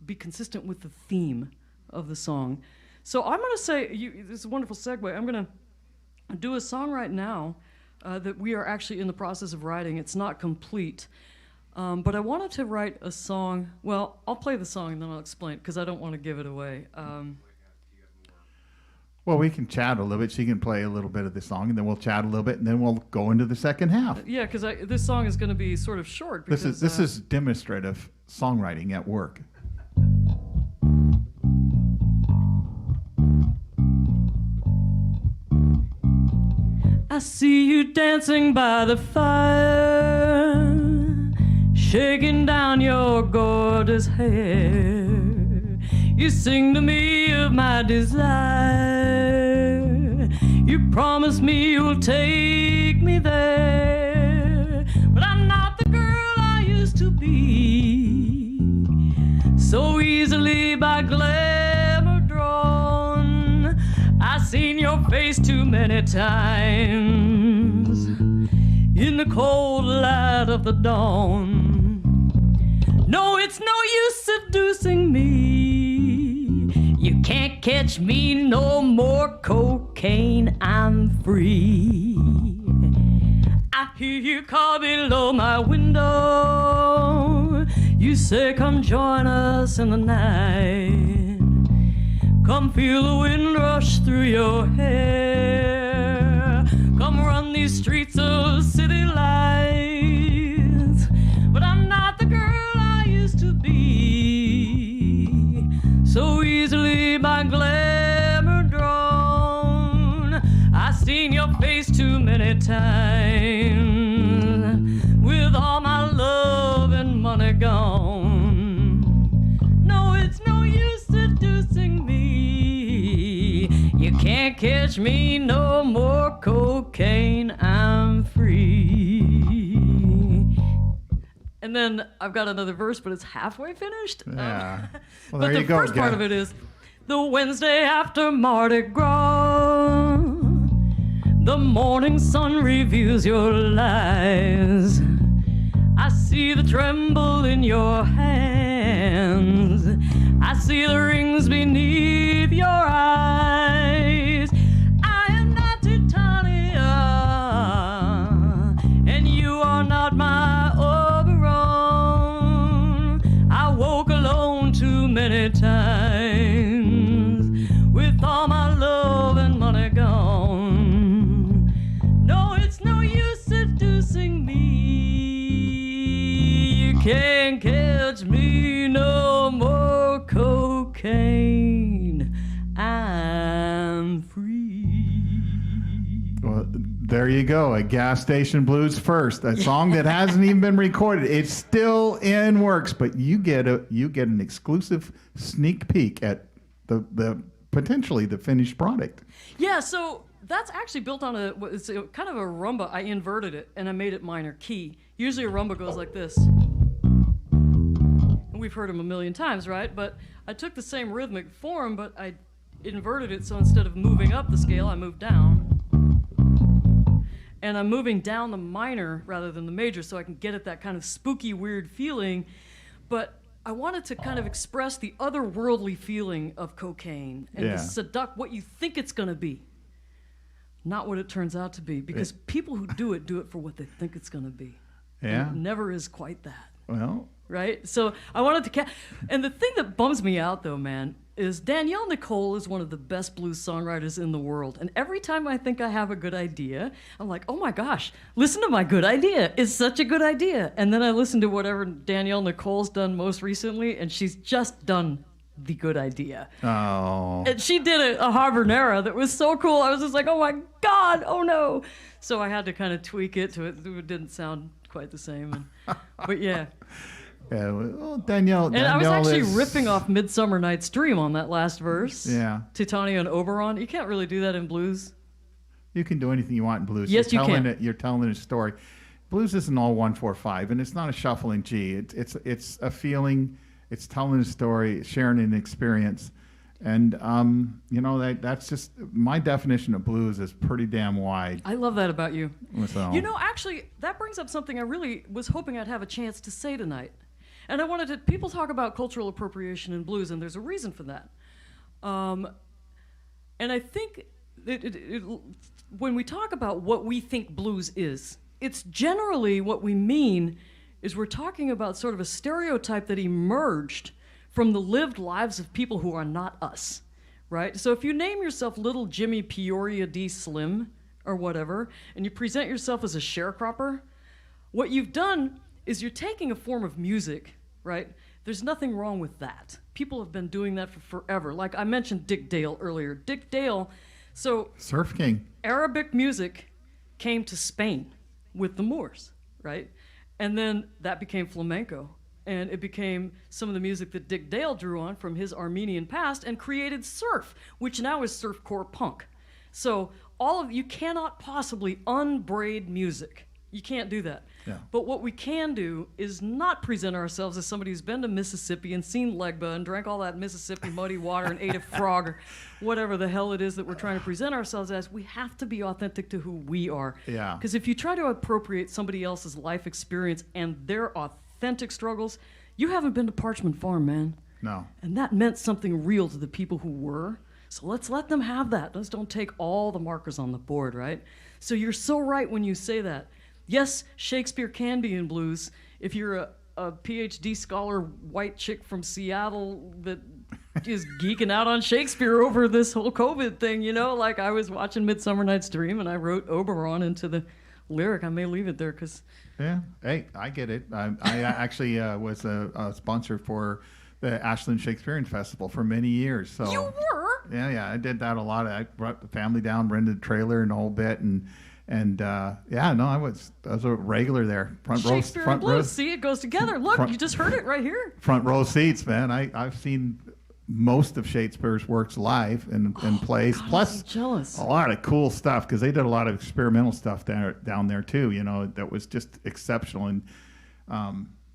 be consistent with the theme of the song. So I'm going to say, this is a wonderful segue, I'm going to do a song right now that we are actually in the process of writing. It's not complete, but I wanted to write a song. Well, I'll play the song and then I'll explain, because I don't want to give it away. Well, we can chat a little bit. She can play a little bit of the song, and then we'll chat a little bit, and then we'll go into the second half. Yeah, because this song is going to be sort of short. Because, this is demonstrative songwriting at work. I see you dancing by the fire, shaking down your gorgeous hair. You sing to me of my desire. You promise me you'll take me there, but I'm not the girl I used to be, so easily by glamour drawn. I've seen your face too many times in the cold light of the dawn. No, it's no use seducing me. You can't catch me no more, cocaine, I'm free. I hear you call below my window. You say come join us in the night. Come feel the wind rush through your hair. Come run these streets of city lights. But I'm not the girl I used to be, so easily by glamour drawn. I've seen your face too many times with all my love and money gone. No, it's no use seducing me. You can't catch me no more, cocaine, I'm free. And then I've got another verse, but it's halfway finished. Yeah. Well, but there the you go, first part of it is the Wednesday after Mardi Gras. The morning sun reveals your lies. I see the tremble in your hands. I see the rings beneath your eyes. I am not Titania, and you are not my Oberon. I woke alone too many times with all my love and money gone. No, it's no use seducing me. You can't catch me no more, cocaine, I'm free. Well, there you go. A Gas Station Blues first. A song that hasn't even been recorded. It's still in works, but you get an exclusive sneak peek at the potentially the finished product. Yeah, so that's actually built on it's a kind of a rumba. I inverted it and I made it minor key. Usually a rumba goes like this. And we've heard them a million times, right? But I took the same rhythmic form, but I inverted it, so instead of moving up the scale, I moved down. And I'm moving down the minor rather than the major, so I can get at that kind of spooky, weird feeling. But I wanted to kind of express the otherworldly feeling of cocaine and to seduce what you think it's going to be, not what it turns out to be. Because people who do it for what they think it's going to be. Yeah. And it never is quite that. Well. Right? So I wanted to and the thing that bums me out, though, man, is Danielle Nicole is one of the best blues songwriters in the world. And every time I think I have a good idea, I'm like, oh my gosh, listen to my good idea. It's such a good idea. And then I listen to whatever Danielle Nicole's done most recently, and she's just done the good idea. Oh. And she did a Habanera that was so cool. I was just like, oh my God, oh no. So I had to kind of tweak it to it. It didn't sound quite the same. But yeah. Yeah, well, Danielle. And I was actually ripping off Midsummer Night's Dream on that last verse. Yeah. Titania and Oberon. You can't really do that in blues. You can do anything you want in blues. Yes, you can. You're telling a story. Blues isn't all 1-4-5, and it's not a shuffle in G. It's a feeling. It's telling a story, sharing an experience, and that's just my definition of blues is pretty damn wide. I love that about you. So. Actually, that brings up something I really was hoping I'd have a chance to say tonight. And I wanted to, people talk about cultural appropriation in blues, and there's a reason for that. And I think when we talk about what we think blues is, it's generally what we mean is we're talking about sort of a stereotype that emerged from the lived lives of people who are not us, right? So if you name yourself Little Jimmy Peoria D. Slim or whatever, and you present yourself as a sharecropper, what you've done is you're taking a form of music, right? There's nothing wrong with that. People have been doing that for forever. Like I mentioned Dick Dale earlier. Dick Dale, so Surf King. Arabic music came to Spain with the Moors, right? And then that became flamenco. And it became some of the music that Dick Dale drew on from his Armenian past and created surf, which now is surfcore punk. So you cannot possibly unbraid music. You can't do that. Yeah. But what we can do is not present ourselves as somebody who's been to Mississippi and seen Legba and drank all that Mississippi muddy water and ate a frog or whatever the hell it is that we're trying to present ourselves as. We have to be authentic to who we are. Yeah. Because if you try to appropriate somebody else's life experience and their authentic struggles, you haven't been to Parchment Farm, man. No. And that meant something real to the people who were. So let's let them have that. Let's don't take all the markers on the board, right? So you're so right when you say that. Yes, Shakespeare can be in blues. If you're a PhD scholar white chick from Seattle that is geeking out on Shakespeare over this whole COVID thing, you know, like I was watching Midsummer Night's Dream and I wrote Oberon into the lyric. I may leave it there because... Yeah, hey, I get it. I actually was a sponsor for the Ashland Shakespearean Festival for many years. So You were? Yeah, I did that a lot. I brought the family down, rented a trailer and a whole bit, and I was a regular there. Shakespeare and blues. See, it goes together. Look, you just heard it right here. Front row seats, man. I've seen most of Shakespeare's works live and plays. God, Plus, I'm jealous. a lot of cool stuff because they did a lot of experimental stuff down there too. You know, that was just exceptional. And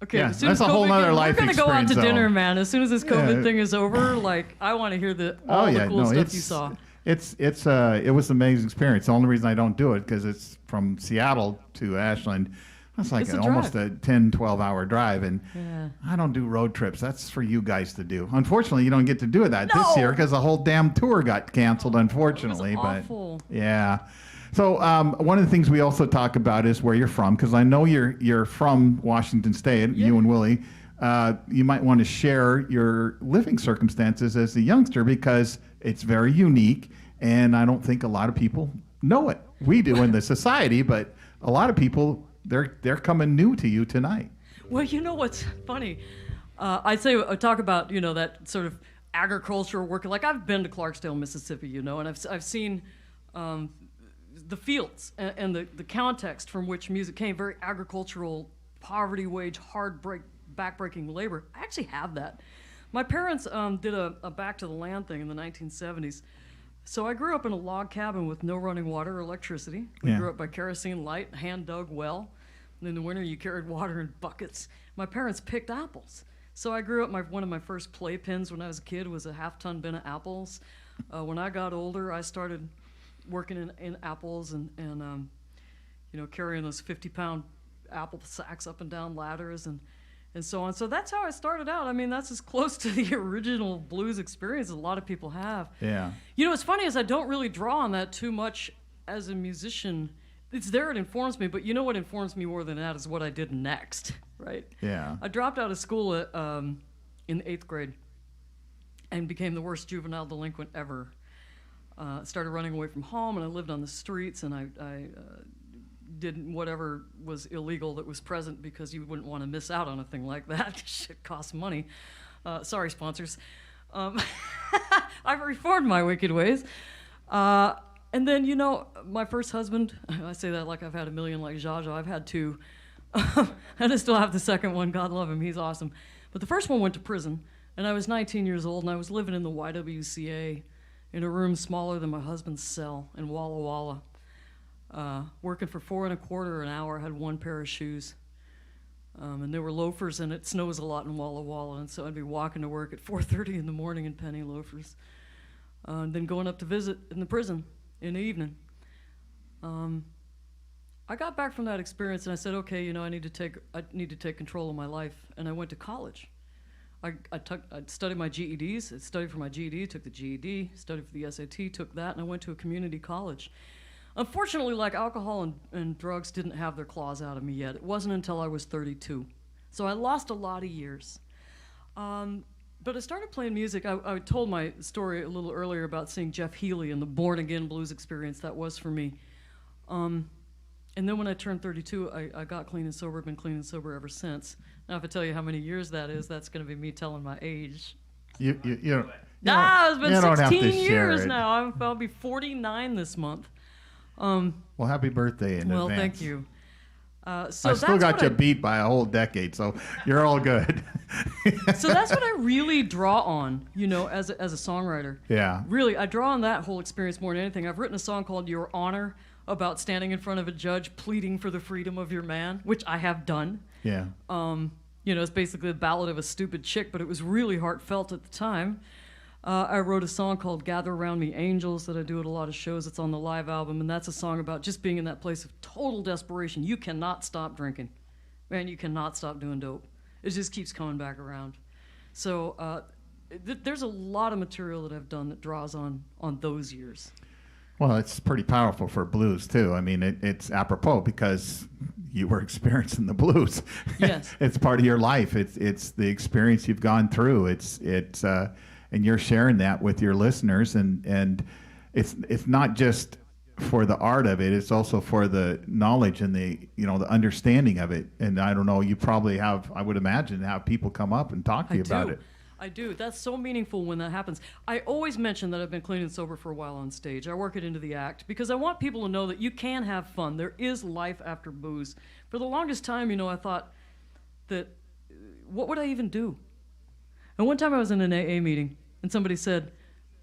okay, yeah, as soon that's as a whole COVID other gets- life We're gonna go out to experience, dinner, though. man. As soon as this COVID Yeah. thing is over, like I want to hear all the cool stuff you saw. It was an amazing experience. The only reason I don't do it because it's from Seattle to Ashland. That's like It's a almost drive. a 10, 12-hour drive, and Yeah. I don't do road trips. That's for you guys to do. Unfortunately, you don't get to do that this No! year because the whole damn tour got canceled, unfortunately. It was awful. But yeah. So one of the things we also talk about is where you're from, because I know you're from Washington State, you and Willie. You might want to share your living circumstances as a youngster because it's very unique, and I don't think a lot of people know it. We do in the society, but a lot of people, they're coming new to you tonight. Well, you know what's funny? I talk about that sort of agricultural work. Like I've been to Clarksdale, Mississippi, and I've seen the fields and the context from which music came. Very agricultural, poverty wage, backbreaking labor. I actually have that. My parents did a back to the land thing in the 1970s. So I grew up in a log cabin with no running water or electricity. We Yeah. grew up by kerosene light, hand-dug well. And in the winter, you carried water in buckets. My parents picked apples. So I grew up, one of my first playpens when I was a kid was a half-ton bin of apples. When I got older, I started working in apples and carrying those 50-pound apple sacks up and down ladders and so on. So that's how I started out. I mean, that's as close to the original blues experience as a lot of people have. Yeah. What's funny is I don't really draw on that too much as a musician. It's there, it informs me, but you know what informs me more than that is what I did next, right? Yeah. I dropped out of school in the 8th grade and became the worst juvenile delinquent ever. Started running away from home, and I lived on the streets, and I did whatever was illegal that was present because you wouldn't want to miss out on a thing like that. Shit costs money. Sorry, sponsors. I've reformed my wicked ways. And then, my first husband, I say that like I've had a million like Zsa Zsa. I've had 2. And I still have the second one. God love him. He's awesome. But the first one went to prison, and I was 19 years old, and I was living in the YWCA in a room smaller than my husband's cell in Walla Walla. Working for $4.25 an hour. I had 1 pair of shoes. And there were loafers, and it snows a lot in Walla Walla, and so I'd be walking to work at 4:30 in the morning in penny loafers. And then going up to visit in the prison in the evening. I got back from that experience, and I said, okay, I need to take control of my life, and I went to college. I studied my GEDs. I studied for my GED, took the GED, studied for the SAT, took that, and I went to a community college. Unfortunately, like alcohol and drugs didn't have their claws out of me yet. It wasn't until I was 32. So I lost a lot of years. But I started playing music. I told my story a little earlier about seeing Jeff Healey and the born-again blues experience that was for me. And then when I turned 32, I got clean and sober. I've been clean and sober ever since. Now, if I tell you how many years that is, that's going to be me telling my age. It's been You 16 years now. I'll be 49 this month. Well, happy birthday in advance. Well, thank you. So I still that's got what you beat by a whole decade, so you're all good. So that's what I really draw on, as a songwriter. Yeah. Really, I draw on that whole experience more than anything. I've written a song called Your Honor about standing in front of a judge pleading for the freedom of your man, which I have done. Yeah. It's basically a ballad of a stupid chick, but it was really heartfelt at the time. I wrote a song called Gather Around Me Angels that I do at a lot of shows. It's on the live album, and that's a song about just being in that place of total desperation. You cannot stop drinking. Man, you cannot stop doing dope. It just keeps coming back around. So there's a lot of material that I've done that draws on those years. Well, it's pretty powerful for blues, too. I mean, it's apropos because you were experiencing the blues. Yes. It's part of your life. It's the experience you've gone through. And you're sharing that with your listeners, and it's not just for the art of it, it's also for the knowledge and the understanding of it. And I don't know, you probably have, I would imagine, have people come up and talk to you about it. I do. That's so meaningful when that happens. I always mention that I've been clean and sober for a while on stage. I work it into the act because I want people to know that you can have fun. There is life after booze. For the longest time, I thought that, what would I even do? And one time I was in an AA meeting, and somebody said,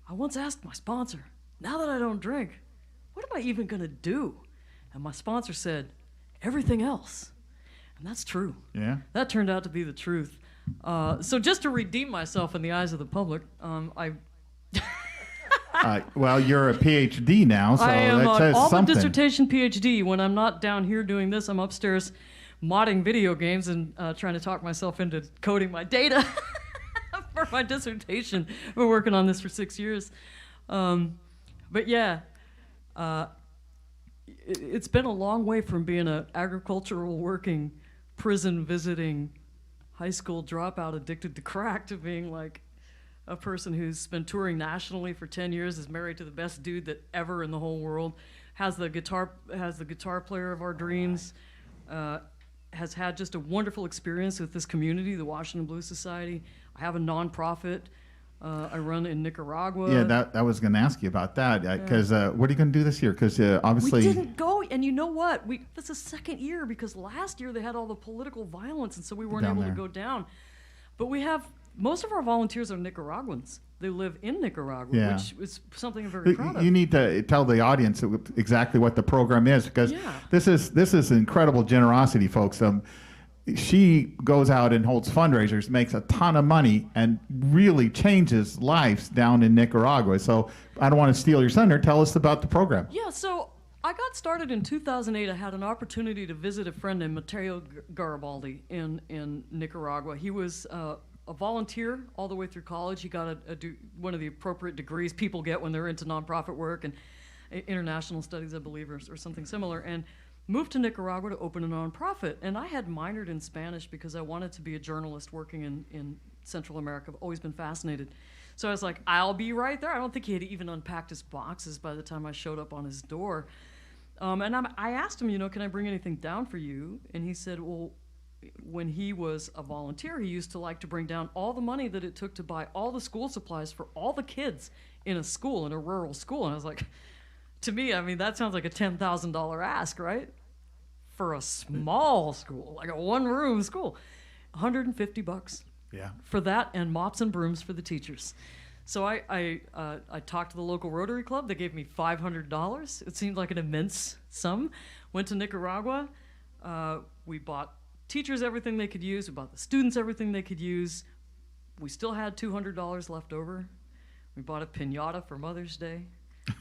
I once asked my sponsor, now that I don't drink, what am I even going to do? And my sponsor said, everything else. And that's true. Yeah. That turned out to be the truth. So just to redeem myself in the eyes of the public, well, you're a PhD now, so I am that says all something. the dissertation PhD. When I'm not down here doing this, I'm upstairs modding video games and trying to talk myself into coding my data for my dissertation. We're working on this for 6 years. But yeah, it's been a long way from being an agricultural working, prison visiting, high school dropout addicted to crack to being like a person who's been touring nationally for 10 years, is married to the best dude that ever in the whole world, has the guitar player of our dreams, has had just a wonderful experience with this community, the Washington Blues Society. I have a nonprofit I run in Nicaragua. Yeah, that was going to ask you about that because what are you going to do this year? Because obviously we didn't go, and you know what? That's the second year because last year they had all the political violence, and so we weren't able to go down. But we have most of our volunteers are Nicaraguans. They live in Nicaragua, which is something I'm very proud of. You need to tell the audience exactly what the program is because this is incredible generosity, folks. She goes out and holds fundraisers, makes a ton of money, and really changes lives down in Nicaragua. So I don't want to steal your thunder. Tell us about the program. Yeah, so I got started in 2008. I had an opportunity to visit a friend named Mateo Garibaldi in Nicaragua. He was a volunteer all the way through college. He got one of the appropriate degrees people get when they're into nonprofit work and international studies, I believe, or something similar. And moved to Nicaragua to open a nonprofit, and I had minored in Spanish because I wanted to be a journalist working in Central America. I've always been fascinated. So I was like, I'll be right there. I don't think he had even unpacked his boxes by the time I showed up on his door. And I asked him, can I bring anything down for you? And he said, well, when he was a volunteer, he used to like to bring down all the money that it took to buy all the school supplies for all the kids in a rural school. And I was like, to me, that sounds like a $10,000 ask, right? For a small school, like a one-room school. $150 for that and mops and brooms for the teachers. So I talked to the local Rotary Club. They gave me $500. It seemed like an immense sum. Went to Nicaragua. We bought teachers everything they could use. We bought the students everything they could use. We still had $200 left over. We bought a piñata for Mother's Day.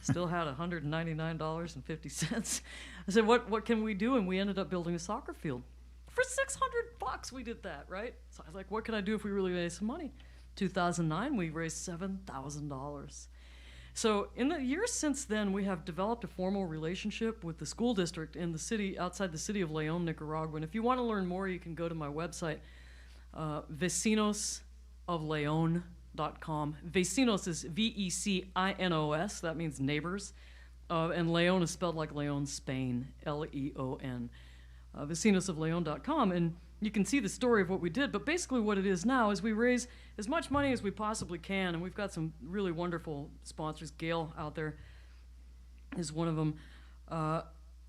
Still had $199.50. I said, what can we do? And we ended up building a soccer field. For $600 we did that, right? So I was like, what can I do if we really raise some money? 2009, we raised $7,000. So in the years since then, we have developed a formal relationship with the school district in the city, outside the city of Leon, Nicaragua. And if you want to learn more, you can go to my website, vecinosofleon.com. Vecinos is Vecinos. That means neighbors. And Leon is spelled like Leon, Spain, Leon. Vecinosofleon.com. And you can see the story of what we did. But basically what it is now is we raise as much money as we possibly can. And we've got some really wonderful sponsors. Gail out there is one of them.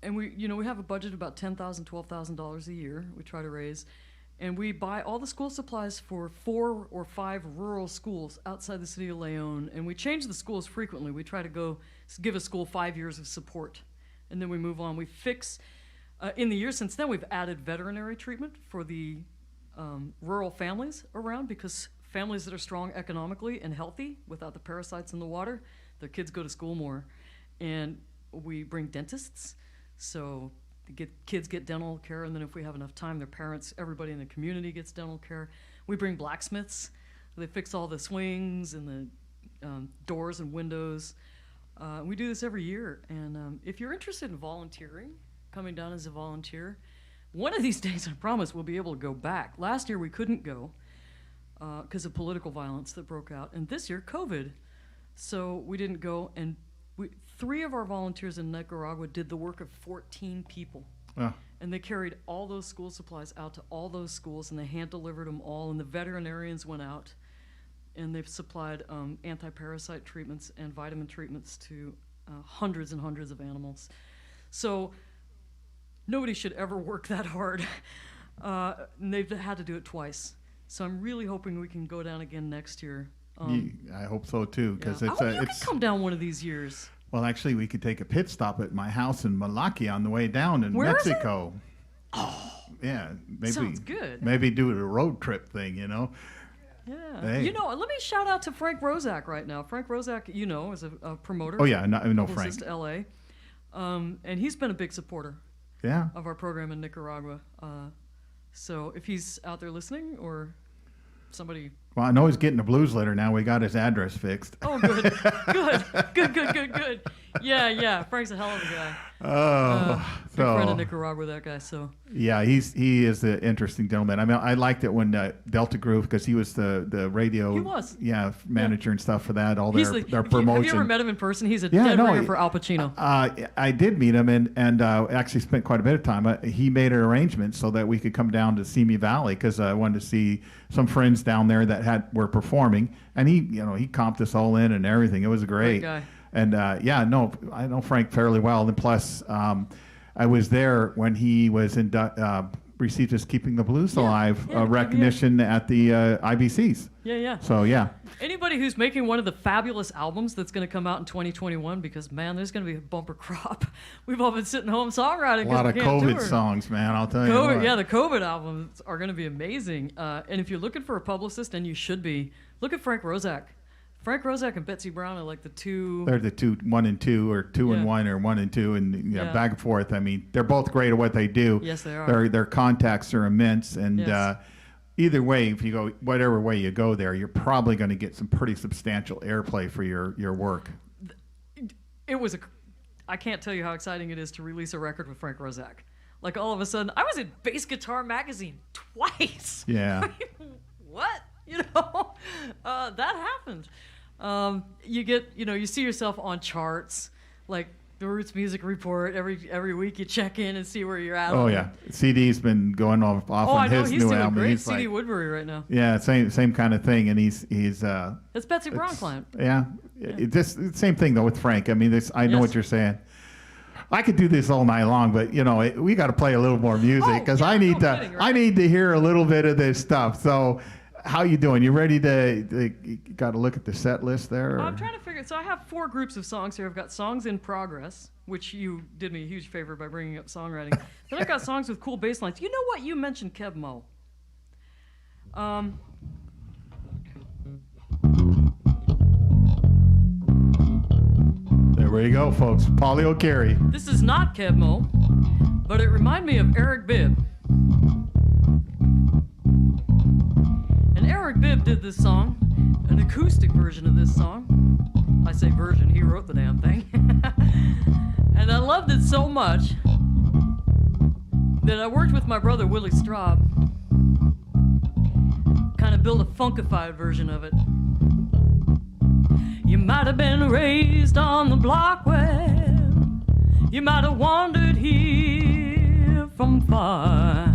and we have a budget of about $10,000, $12,000 a year. We try to raise, and we buy all the school supplies for 4 or 5 rural schools outside the city of Leon, and we change the schools frequently. We try to give a school 5 years of support, and then we move on. We fix. In the years since then, we've added veterinary treatment for the rural families around, because families that are strong economically and healthy without the parasites in the water, their kids go to school more. And we bring dentists, so kids get dental care, and then if we have enough time, their parents, everybody in the community gets dental care. We bring blacksmiths. They fix all the swings and the doors and windows. We do this every year, and if you're interested in volunteering, coming down as a volunteer, one of these days, I promise, we'll be able to go back. Last year, we couldn't go because of political violence that broke out, and this year, COVID. So we didn't go, and 3 of our volunteers in Nicaragua did the work of 14 people. And they carried all those school supplies out to all those schools, and they hand-delivered them all, and the veterinarians went out, and they've supplied anti-parasite treatments and vitamin treatments to hundreds and hundreds of animals. So nobody should ever work that hard. And they've had to do it twice. So I'm really hoping we can go down again next year. I hope so too, because you can come down one of these years. Well, actually, we could take a pit stop at my house in Malaki on the way down in Where Mexico. Oh, yeah, maybe sounds good. Maybe do a road trip thing, Yeah. Hey. Let me shout out to Frank Rozak right now. Frank Rozak, is a promoter. Oh yeah, I know Frank. Publicist to LA, and he's been a big supporter. Yeah. Of our program in Nicaragua. So if he's out there listening, or somebody. Well, I know he's getting a blues letter now. We got his address fixed. Oh, good. Good. Yeah. Frank's a hell of a guy. Big friend of Nicaragua, that guy. So. Yeah, he is an interesting gentleman. I mean, I liked it when Delta Groove, because he was the radio. He was. Yeah, manager and stuff for that. All their promotion. Have you ever met him in person? He's a dead ringer for Al Pacino. I did meet him and actually spent quite a bit of time. He made an arrangement so that we could come down to Simi Valley, because I wanted to see some friends down there that were performing, and he comped us all in and everything. It was great. Guy. And I know Frank fairly well. And plus, I was there when he was received his Keeping the Blues Alive recognition at the IBCs. Yeah. So yeah. Anybody who's making one of the fabulous albums that's going to come out in 2021, because man, there's going to be a bumper crop. We've all been sitting home songwriting. A lot of COVID songs, man. I'll tell you. Yeah, the COVID albums are going to be amazing. And if you're looking for a publicist, and you should be, look at Frank Rozak. Frank Rozak and Betsy Brown are like the two. They're the 2, 1 and 2, or 2 and 1, or 1 and 2, and back and forth. I mean, they're both great at what they do. Yes, they are. Their contacts are immense, and either way, if you go whatever way you go there, you're probably going to get some pretty substantial airplay for your work. I can't tell you how exciting it is to release a record with Frank Rozak. Like, all of a sudden, I was in Bass Guitar Magazine twice. Yeah. What? That happened. You see yourself on charts, like the Roots Music Report. Every week you check in and see where you're at. Oh yeah, CD's been going off on his new doing album. Great. He's CD Woodbury right now. Yeah, same kind of thing, and he's. It's Betsy Brown client. Yeah, it's same thing though with Frank. I mean, I know what you're saying. I could do this all night long, but we got to play a little more music, because I need to hear a little bit of this stuff. So. How you doing? You ready to got to look at the set list there? I'm trying to figure it. So I have 4 groups of songs here. I've got songs in progress, which you did me a huge favor by bringing up songwriting. Then I've got songs with cool bass lines. You know what? You mentioned Kev Mo. There we go, folks. Polly O'Carey. This is not Kev Mo, but it reminded me of Eric Bibb. And Eric Bibb did this song, an acoustic version of this song. I say version, he wrote the damn thing. And I loved it so much that I worked with my brother Willie Straub, kind of build a funkified version of it. You might have been raised on the block where you might have wandered here from far.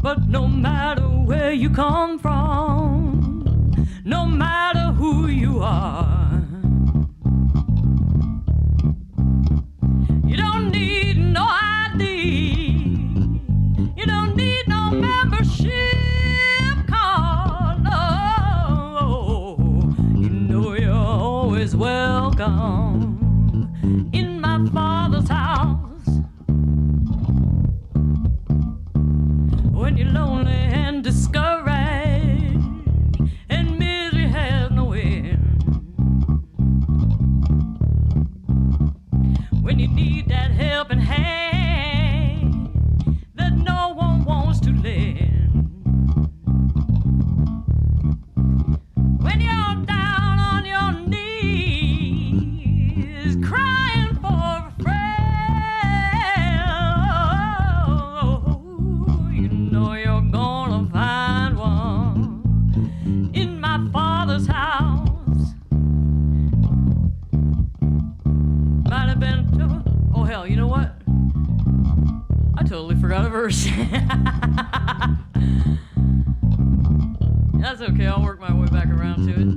But no matter where you come from, no matter who you are, always welcome in my Father's house. When you're lonely and discouraged and misery has no end, when you need that helping hand that no one wants to lend, when you're down on your knees crying for a friend, you know you're gonna find one in my Father's house. Might have been oh hell, you know what? I totally forgot a verse. That's okay, I'll work my way back around to it.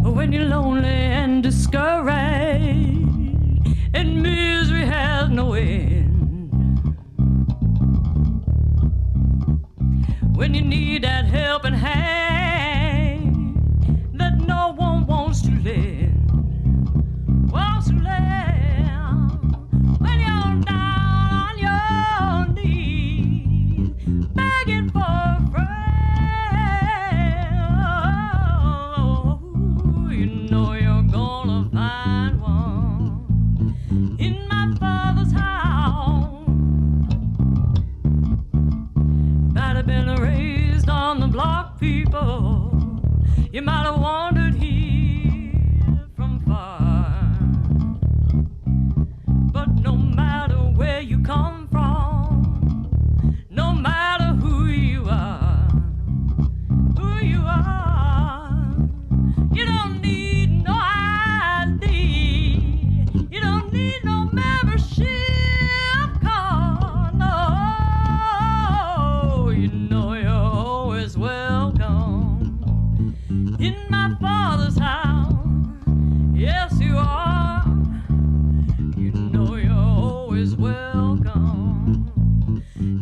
When you're lonely and discouraged and misery has no end, when you need that helping hand that no one wants to lend, when you're down on your knees begging for a friend, you know you're gonna find one in my Father's house. Might have been raised on the block, people. You might have wandered here from far, but no matter where you come from, no matter who you are, you don't need no ID, you don't need no membership card, no, you know you're always welcome in my Father's house. Yes, you are. You know you're always welcome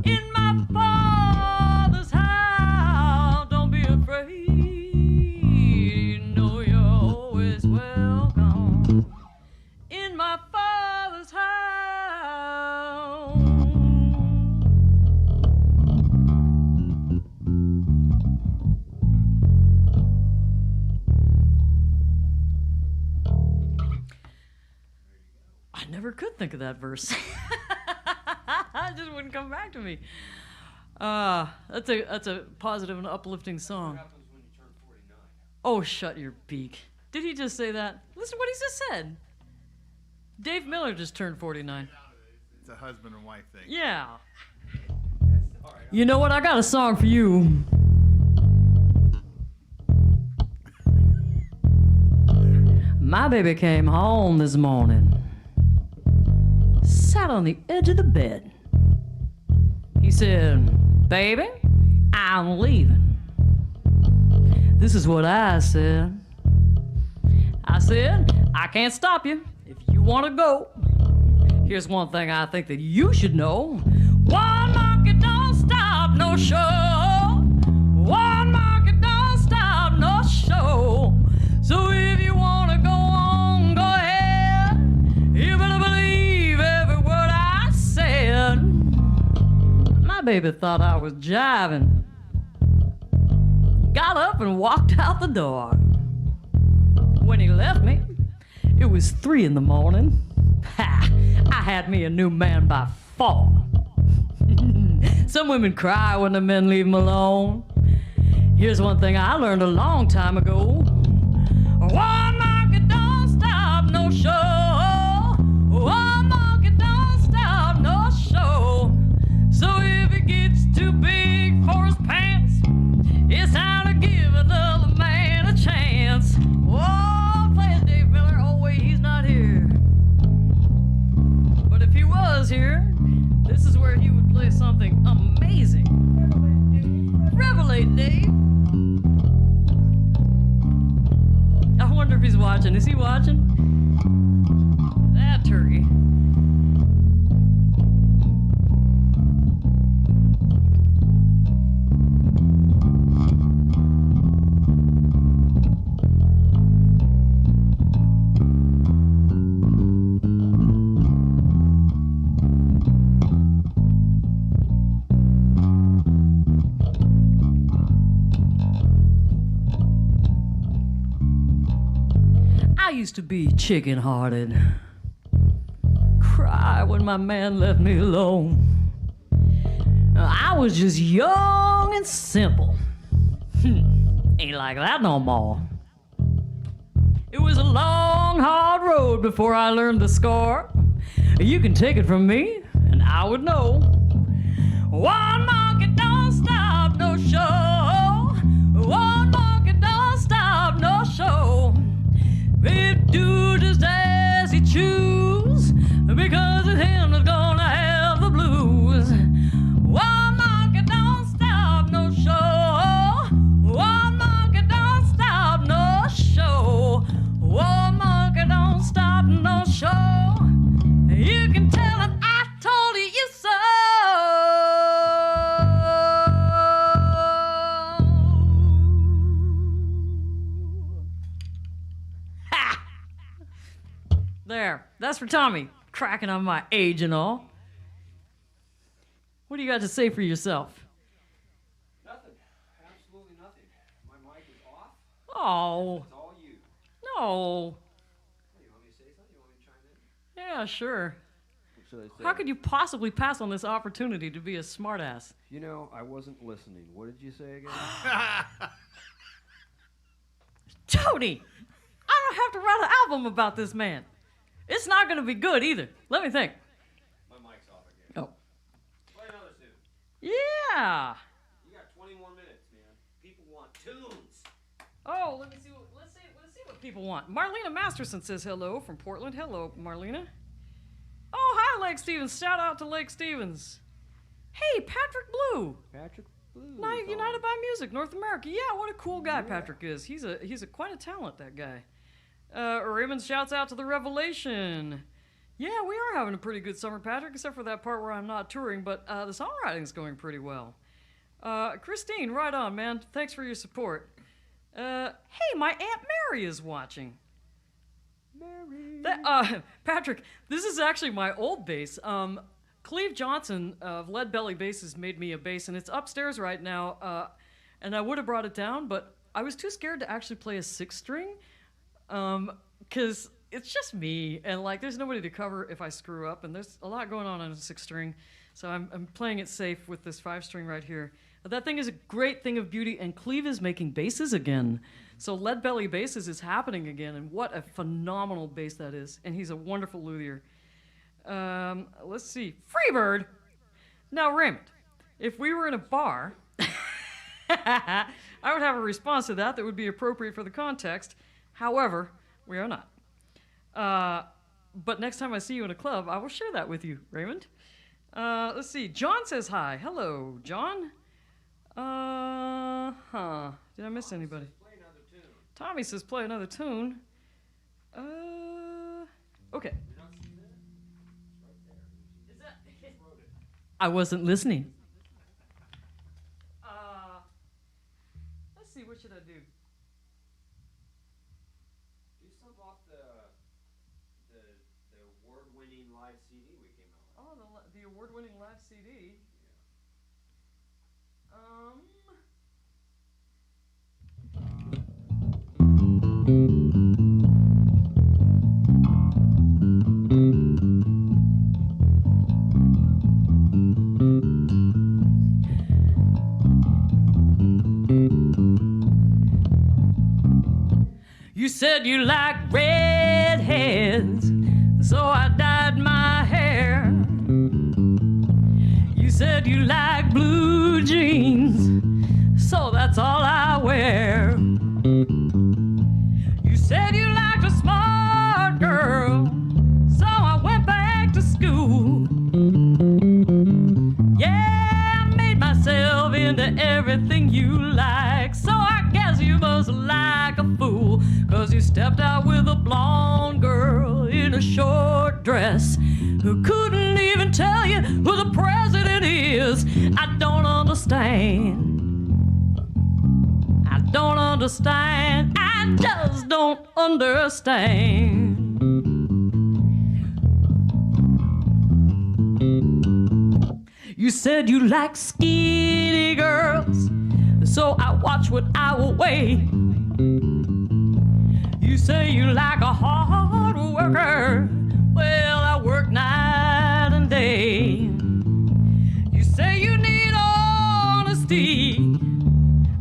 in my Father's house. Don't be afraid. You know you're always welcome in my Father's house. I never could think of that verse. It just wouldn't come back to me. That's a positive and uplifting song. What happens when you turn 49? Oh, shut your beak. Did he just say that? Listen to what he just said. Dave Miller just turned 49. It's a husband and wife thing. Yeah. You know what? I got a song for you. My baby came home this morning, sat on the edge of the bed. He said, "Baby, I'm leaving." This is what I said. I said, "I can't stop you if you want to go. Here's one thing I think that you should know. One monkey don't stop no show. One monkey don't stop no show. So if you want to go on, go ahead. You better believe every word I said." My baby thought I was jiving. Got up and walked out the door. When he left me, it was 3 a.m. Ha! I had me a new man by 4. Some women cry when the men leave them alone. Here's one thing I learned a long time ago. One market don't stop no show. One market don't stop no show. So if it gets too big for his pants, it's time to give another man a chance. Oh, play Dave Miller. Oh, wait, he's not here. But if he was here, this is where he would play something amazing. Revelate, Dave. I wonder if he's watching. Is he watching? That turkey. I used to be chicken-hearted, cry when my man left me alone. I was just young and simple. Ain't like that no more. It was a long, hard road before I learned the score. You can take it from me, and I would know. One market don't stop no show. One market don't stop no show. It do just as he choose, because it's him that's gonna have the blues. One market don't stop no show. One market don't stop no show. One market don't stop no show. You can tell him I told you so. There, that's for Tommy, cracking on my age and all. What do you got to say for yourself? Nothing. Absolutely nothing. My mic is off. Oh, It's all you. no. Hey, you want me to say something? You want me to chime in? Yeah, sure. What should I say? How could you possibly pass on this opportunity to be a smartass? You know, I wasn't listening. What did you say again? Tony, I don't have to write an album about this man. It's not going to be good either. Let me think. My mic's off again. Oh. Play another tune. Yeah. You got 20 more minutes, man. People want tunes. Oh, let's see what people want. Marlena Masterson says hello from Portland. Hello, Marlena. Oh, hi, Lake Stevens. Shout out to Lake Stevens. Hey, Patrick Blue. Patrick Blue. United by Music, North America. Yeah, what a cool guy Patrick is. He's a quite a talent, that guy. Raymond shouts out to the Revelation. Yeah, we are having a pretty good summer, Patrick, except for that part where I'm not touring, but the songwriting's going pretty well. Christine, right on, man. Thanks for your support. Hey, my Aunt Mary is watching. Mary. Patrick, this is actually my old bass. Cleve Johnson of Lead Belly Basses made me a bass, and it's upstairs right now, and I would have brought it down, but I was too scared to actually play a 6-string. Because it's just me, and like there's nobody to cover if I screw up, and there's a lot going on a 6-string, so I'm playing it safe with this 5-string right here. That thing is a great thing of beauty, and Cleve is making basses again. So Lead Belly Basses is happening again, and what a phenomenal bass that is, and he's a wonderful luthier. Let's see, Freebird. Now Raymond, if we were in a bar, I would have a response to that would be appropriate for the context. However, we are not. But next time I see you in a club, I will share that with you, Raymond. Let's see. John says hi. Hello, John. Did I miss anybody? Play another tune. Tommy says play another tune. Okay. Is that? I wasn't listening. Let's see. What should I do? Award-winning live CD we came out with. Oh, the award-winning live CD. You said you like redheads, so I dyed my hair. You said you like blue jeans, so that's all I wear. You said you liked a smart girl, so I went back to school. Yeah, I made myself into everything you like, so I guess you must like a fool, 'cause you stepped out with a blonde girl in a short dress who couldn't even tell you who the president is. I don't understand. I don't understand. I just don't understand. You said you like skinny girls, so I watch what I will weigh. You say you like a hard worker, well, I work night and day. You say you need honesty,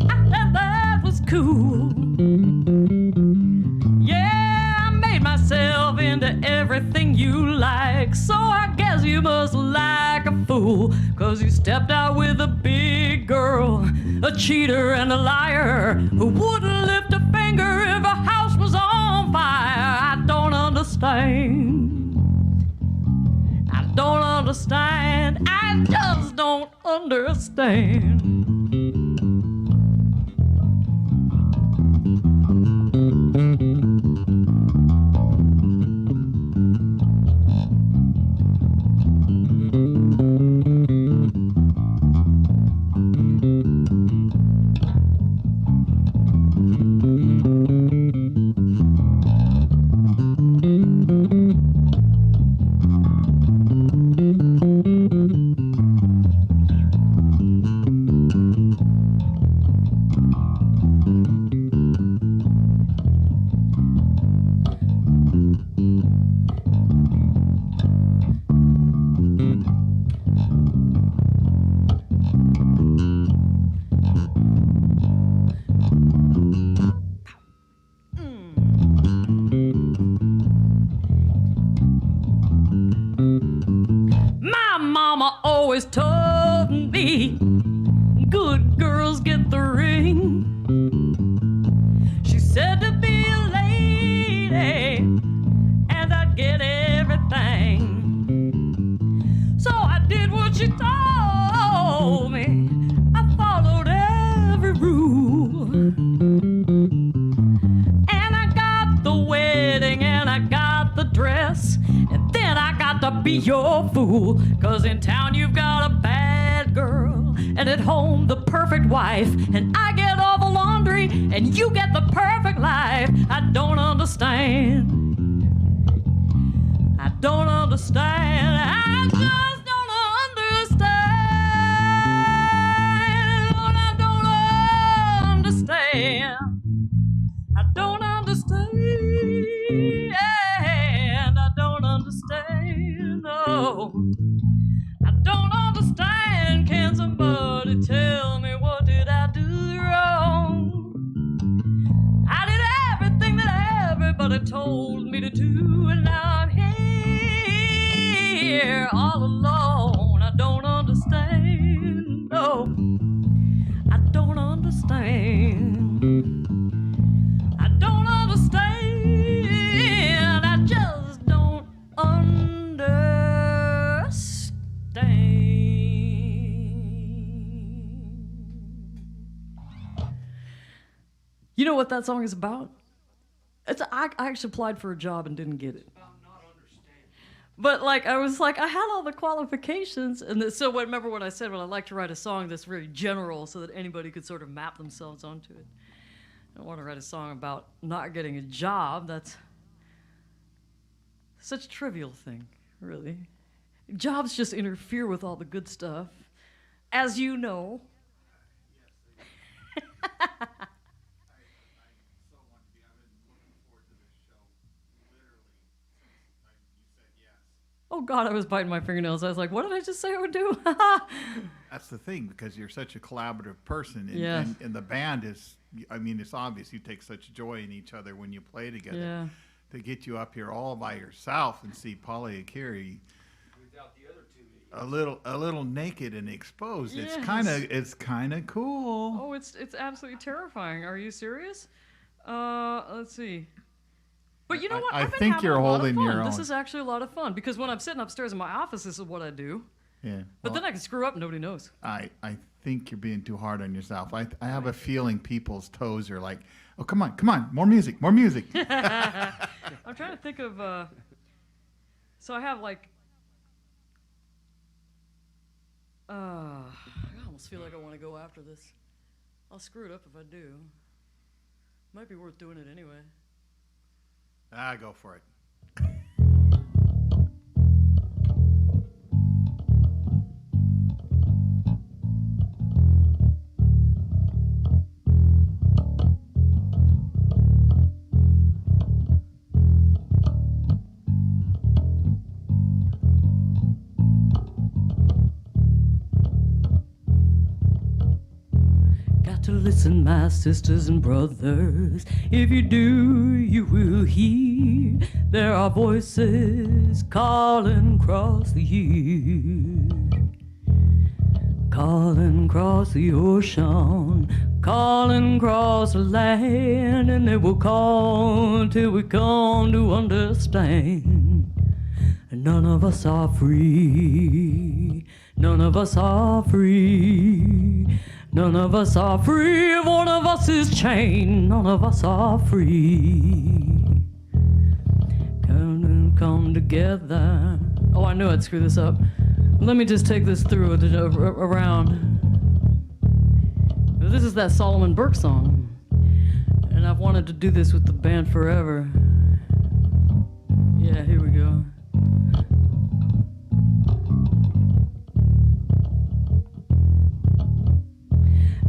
I thought that was cool. Yeah, I made myself into everything you like, so I guess you must like a fool, 'cause you stepped out with a big girl, a cheater and a liar, who wouldn't lift a finger if a house was on fire. I don't understand. I don't understand. I just don't understand. My mama always told me, good girls get the ring. She said to be a lady, and I'd get everything. So I did what she told me. I followed every rule. And I got the wedding, and I got the dress, and then I got to be your fool. 'Cause in town you've got a bad girl, and at home the perfect wife, and I get all the laundry, and you get the perfect life. I don't understand. I don't understand. I just don't understand. Lord, I don't understand. I don't understand. I don't understand. No, I don't understand. Can somebody tell me, what did I do wrong? I did everything that everybody told me to do, and now I'm here all alone. I don't understand. No, I don't understand. I don't understand. I just don't understand. You know what that song is about? I actually applied for a job and didn't get it. But like I was like, I had all the qualifications, and so remember what I said, when I like to write a song that's very general so that anybody could sort of map themselves onto it. I don't want to write a song about not getting a job. That's such a trivial thing, really. Jobs just interfere with all the good stuff, as you know. Oh, Oh, God, I was biting my fingernails. I was like, what did I just say I would do? That's the thing, because you're such a collaborative person. And, Yeah. and the band is, I mean, it's obvious you take such joy in each other when you play together. Yeah. To get you up here all by yourself and see Polly and Carrie Without the other two. a little naked and exposed. Yes. It's kind of cool. Oh, it's absolutely terrifying. Are you serious? Let's see. But you know what? I I've been think having you're a lot of holding fun. your This own. is actually a lot of fun because when I'm sitting upstairs in my office, this is what I do. Yeah. But well, then I can screw up and nobody knows. I think you're being too hard on yourself. I have a feeling people's toes are like, oh, come on, more music. I'm trying to think of. So I have like. I almost feel like I want to go after this. I'll screw it up if I do. Might be worth doing it anyway. Go for it. Got to listen, my sisters and brothers. If you do, you will hear there are voices calling across the years, calling across the ocean, calling across the land, and they will call till we come to understand. And none of us are free. None of us are free. None of us are free. If one of us is chained, none of us are free. Come together. Oh, I knew I'd screw this up. Let me just take this through around. This is that Solomon Burke song. And I've wanted to do this with the band forever. Yeah, here we go.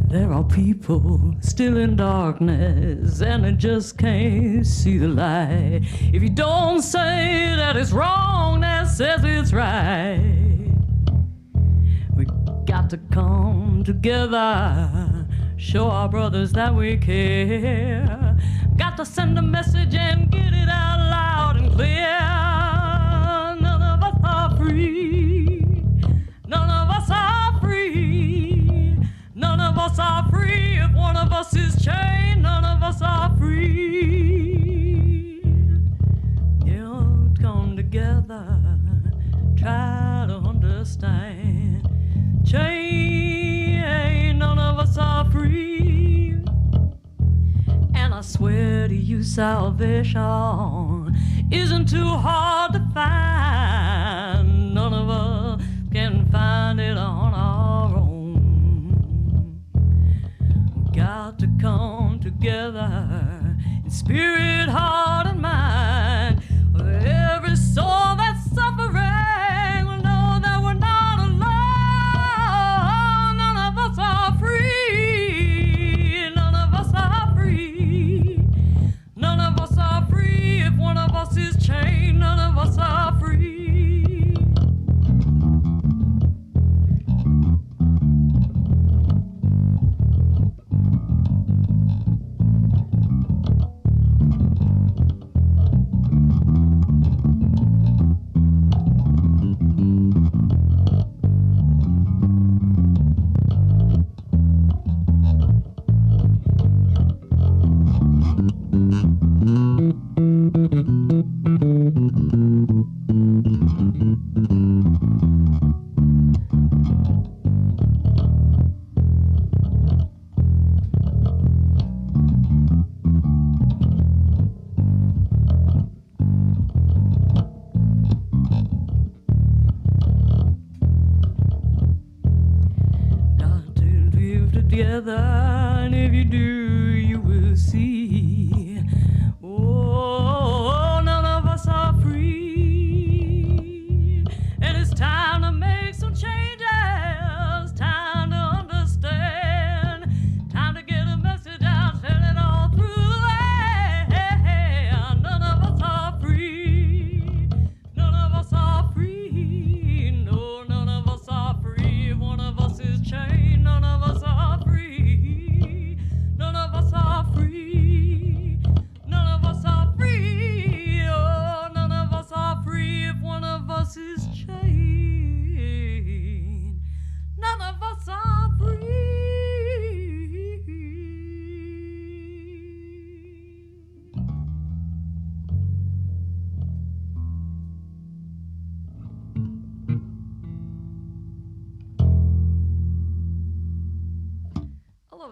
There are people still in darkness and they just can't see the light. If you don't say that it's wrong, that says it's right. We got to come together, show our brothers that we care. Got to send a message and get it out loud and clear. None of us are free. None of us are free. None of us are free. If one of us is chained, none of us are free. Yeah, come together, try to understand. Chained, none of us are free. And I swear to you, salvation isn't too hard to find. None of us can find it on our own. Got to come together in spirit, heart, and mind. Every soul that's suffering will know that we're not alone. None of us are free. None of us are free. None of us are free. If one of us is chained, none of us are free. Got to live together, and if you do, you will see. Oh, none of us are free. And it's time to make some changes. Time to understand. Time to get a message out, send it all through the land. None of us are free. None of us are free.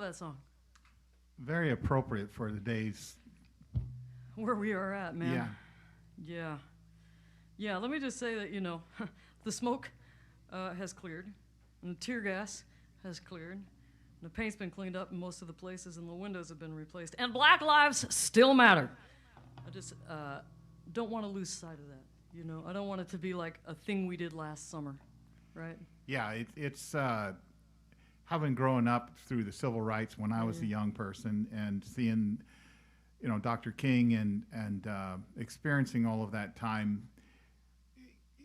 that song? Very appropriate for the days. Where we are at, man. Yeah. Yeah. Yeah, let me just say that, the smoke has cleared, and the tear gas has cleared, and the paint's been cleaned up in most of the places, and the windows have been replaced, and black lives still matter. I just don't want to lose sight of that, I don't want it to be like a thing we did last summer, right? Yeah, it's having grown up through the civil rights when I was a young person and seeing, Dr. King and experiencing all of that time.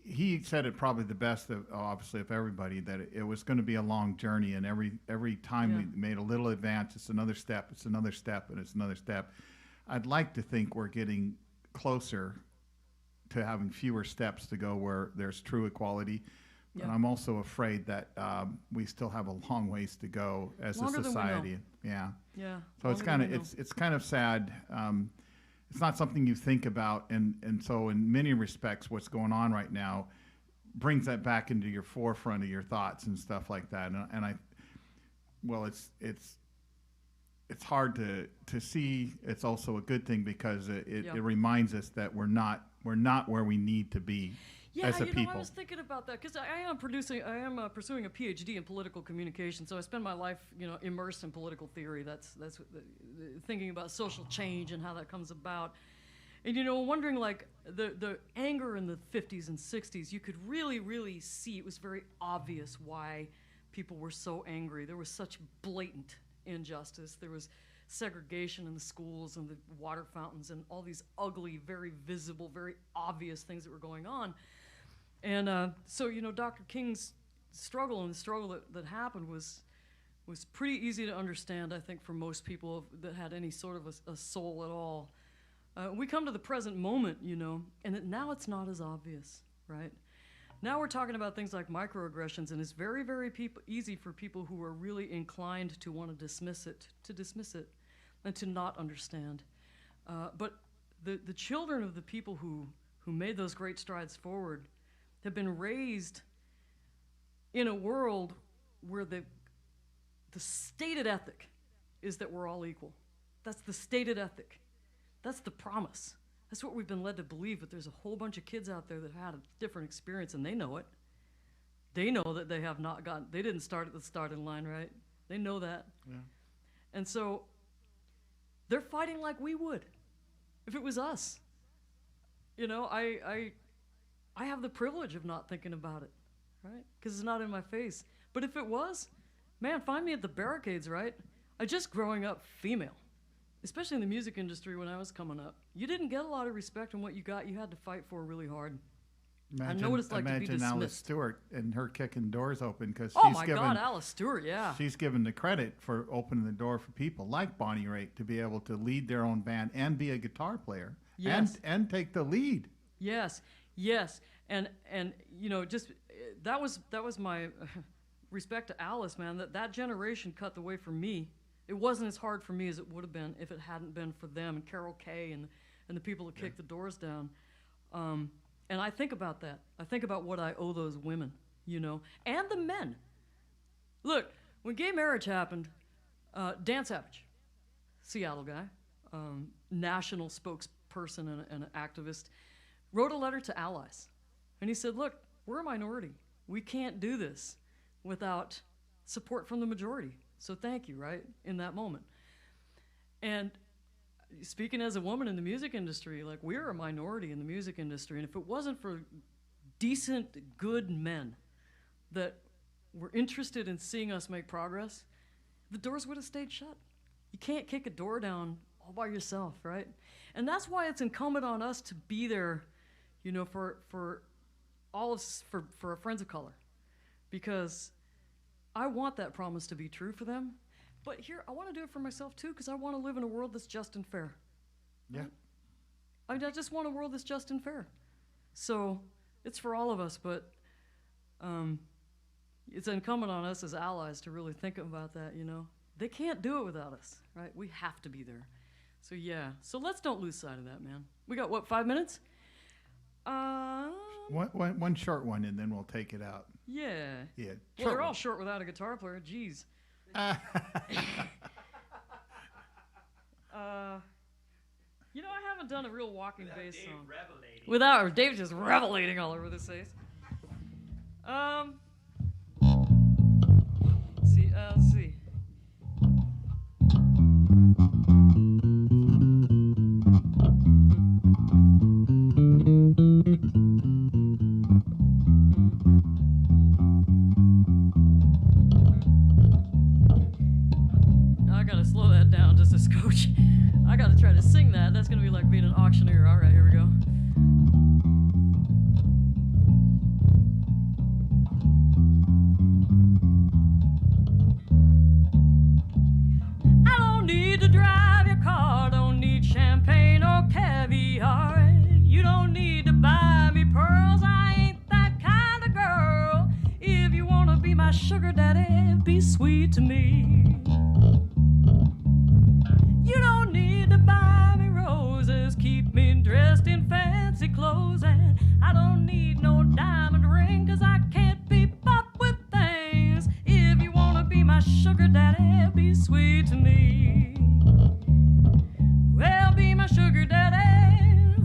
He said it probably the best, obviously, of everybody, that it was going to be a long journey, and every time we made a little advance, it's another step, it's another step, and it's another step. I'd like to think we're getting closer to having fewer steps to go where there's true equality. Yeah. And I'm also afraid that we still have a long ways to go as Longer a society. Yeah. So it's kind of sad. It's not something you think about, and so in many respects, what's going on right now brings that back into your forefront of your thoughts and stuff like that. It's hard to see. It's also a good thing because it reminds us that we're not where we need to be as a people. I was thinking about that because I am pursuing a PhD in political communication. So I spend my life, immersed in political theory. That's thinking about social change and how that comes about. And wondering like the anger in the 50s and 60s, you could really, really see it was very obvious why people were so angry. There was such blatant injustice. There was segregation in the schools and the water fountains and all these ugly, very visible, very obvious things that were going on. And so, Dr. King's struggle and the struggle that happened was pretty easy to understand, I think, for most people that had any sort of a soul at all. We come to the present moment, and now it's not as obvious, right? Now we're talking about things like microaggressions, and it's very, very easy for people who are really inclined to want to dismiss it and to not understand. But the children of the people who made those great strides forward have been raised in a world where the stated ethic is that we're all equal. That's the stated ethic. That's the promise. That's what we've been led to believe, but there's a whole bunch of kids out there that had a different experience, and they know it. They know that they didn't start at the starting line, right? They know that. Yeah. And so they're fighting like we would if it was us. I have the privilege of not thinking about it, right? Because it's not in my face. But if it was, man, find me at the barricades, right? Growing up female, especially in the music industry when I was coming up, you didn't get a lot of respect, and what you got, you had to fight for really hard. I know what it's like to be dismissed. Alice Stewart and her kicking doors open because God, Alice Stewart, yeah. She's given the credit for opening the door for people like Bonnie Raitt to be able to lead their own band and be a guitar player and take the lead. Yes, and that was my respect to Alice, man. That generation cut the way for me. It wasn't as hard for me as it would have been if it hadn't been for them and Carol Kay and the people that kicked the doors down. And I think about that. I think about what I owe those women, and the men. Look, when gay marriage happened, Dan Savage, Seattle guy, national spokesperson and an activist, wrote a letter to allies. And he said, look, we're a minority. We can't do this without support from the majority. So thank you, right, in that moment. And speaking as a woman in the music industry, like, we're a minority in the music industry. And if it wasn't for decent, good men that were interested in seeing us make progress, the doors would have stayed shut. You can't kick a door down all by yourself, right? And that's why it's incumbent on us to be there, for all of for our friends of color, because I want that promise to be true for them. But here, I want to do it for myself too, because I want to live in a world that's just and fair. Yeah. I just want a world that's just and fair. So it's for all of us, but it's incumbent on us as allies to really think about that. They can't do it without us, right? We have to be there. So yeah. So let's don't lose sight of that, man. We got 5 minutes? One short one, and then we'll take it out. Yeah. Yeah. Well, they're all short without a guitar player. Jeez. haven't done a real walking bass song. Without Dave just revelating all over this place. Let's see. I gotta slow that down just a scotch. I gotta try to sing that. That's gonna be like being an auctioneer. All right, here we go. I don't need to drive your car, don't need champagne or caviar. You don't need to buy me pearls, I ain't that kind of girl. If you wanna be my sugar daddy, be sweet to me. You don't need to buy me roses, keep me dressed in fancy clothes, and I don't need no diamond ring, 'cause I can't be bought with things. If you wanna be my sugar daddy, be sweet to me. Well, be my sugar daddy,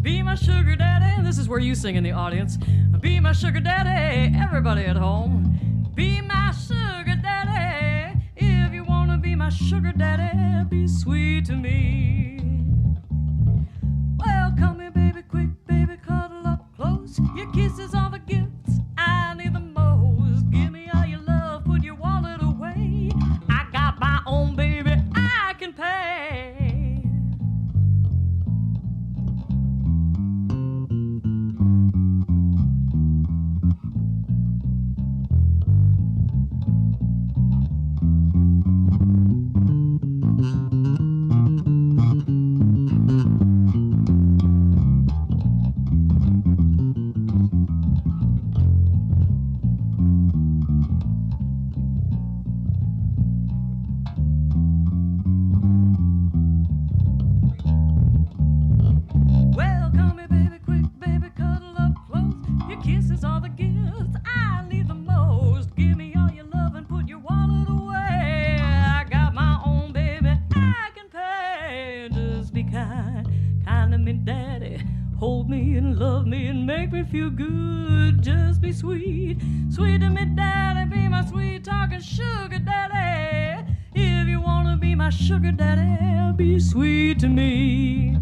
be my sugar daddy. This is where you sing in the audience. Be my sugar daddy, everybody at home. Be my sugar daddy. If you wanna be my sugar daddy, be sweet to me. Well, come here, baby, quick, baby, cuddle up close. Your kisses are the gifts I need the most. Give me all your love, put your wallet away. I got my own baby, I can pay. Well, come here, baby, quick, baby, cuddle up close. Your kisses are the gifts I need the most. Give me all your love and put your wallet away. I got my own baby, I can pay. Just be kind to me, daddy. Hold me and love me and make me feel good. Just be sweet, sweet to me, daddy. Be my sweet talking sugar daddy. If you wanna be my sugar daddy, be sweet to me.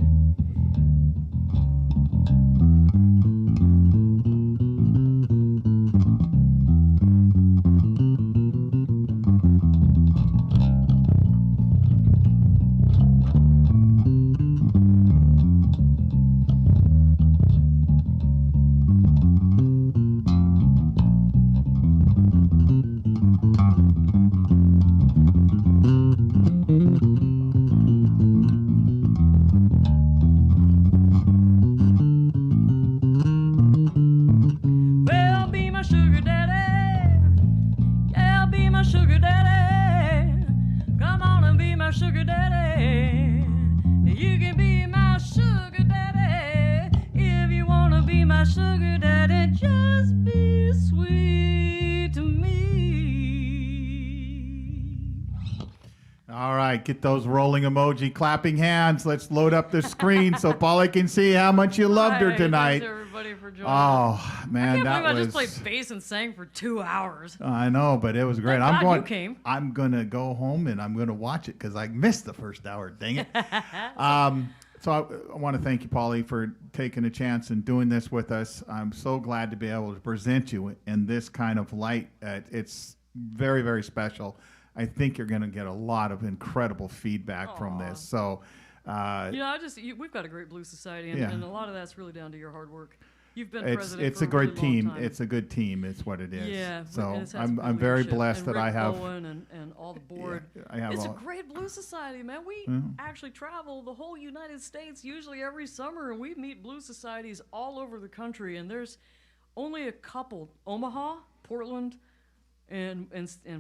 Well, be my sugar daddy. Yeah, be my sugar daddy. Come on and be my sugar daddy. You can be my sugar daddy. If you wanna be my sugar daddy, just be sweet to me. All right, get those rolling emoji, clapping hands. Let's load up the screen so Polly can see how much you loved her Hi, tonight. thanks everybody for joining. Oh man, I can't that believe was. I just played bass and sang for 2 hours. I know, but it was great. Thank God you came. I'm gonna go home and I'm gonna watch it because I missed the first hour. Dang it. So I want to thank you, Polly, for taking a chance and doing this with us. I'm so glad to be able to present you in this kind of light. It's very, very special. I think you're going to get a lot of incredible feedback from Aw. this. So, We've got a great blues society, and, Yeah. and a lot of that's really down to your hard work. You've been it's president it's for a great really team. long time. It's a good team. It's what it is. Yeah, So and it's had I'm some I'm good very leadership, blessed and that Rick I have. Bowen and all the board. I have It's a all- great blues society, man. We actually travel the whole United States usually every summer, and we meet blues societies all over the country. And there's only a couple: Omaha, Portland, and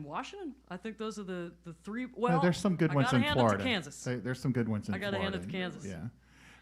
Washington. I think those are the three. Well, No, there's some good I ones gotta in hand it to Florida. Kansas. There's some good ones in I Florida. gotta hand it to Kansas. Yeah.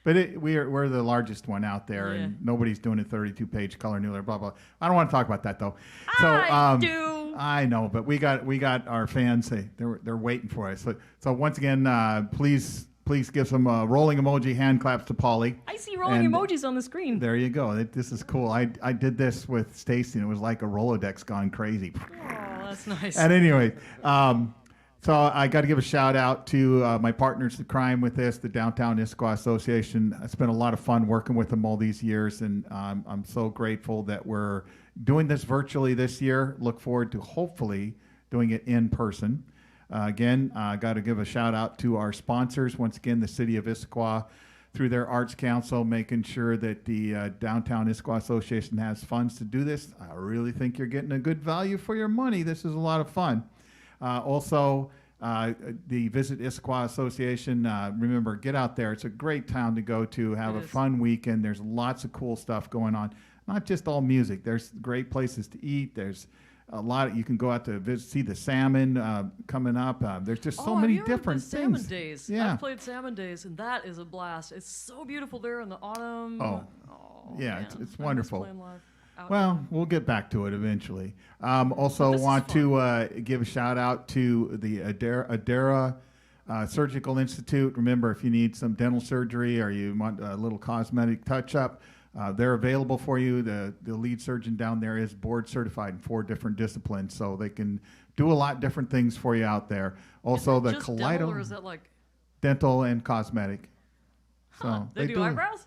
But we're the largest one out there, Yeah. and nobody's doing a 32-page color Nuller, blah blah. I don't want to talk about that though. I do. I know, but we got our fans. They're waiting for us. So once again, please please give some rolling emoji hand claps to Polly. I see rolling And emojis on the screen. There you go. This is cool. I did this with Stacy, and it was like a Rolodex gone crazy. Oh, that's nice. At any rate, so I got to give a shout out to my partners in crime with this, the Downtown Issaquah Association. It's been a lot of fun working with them all these years, and I'm so grateful that we're doing this virtually this year. Look forward to hopefully doing it in person. Again, I got to give a shout out to our sponsors. Once again, the City of Issaquah, through their Arts Council, making sure that the Downtown Issaquah Association has funds to do this. I really think you're getting a good value for your money. This is a lot of fun. Also, the Visit Issaquah Association, remember, get out there. It's a great town to go to, have a fun weekend. There's lots of cool stuff going on. Not just all music. There's great places to eat. There's a lot. You can go out to visit, see the salmon coming up. There's just so many different Salmon things. Days. Yeah. I've played Salmon Days, and that is a blast. It's so beautiful there in the autumn. Oh, yeah, man. it's I miss wonderful. playing live out Well, here. we'll get back to it eventually. Also, This is want fun. to give a shout out to the Adara Surgical Institute. Remember, if you need some dental surgery or you want a little cosmetic touch-up, they're available for you. The lead surgeon down there is board certified in 4 different disciplines, so they can do a lot different things for you out there. Also, the Just dental, or is Kaleido that like? dental and cosmetic. Huh, So they do eyebrows?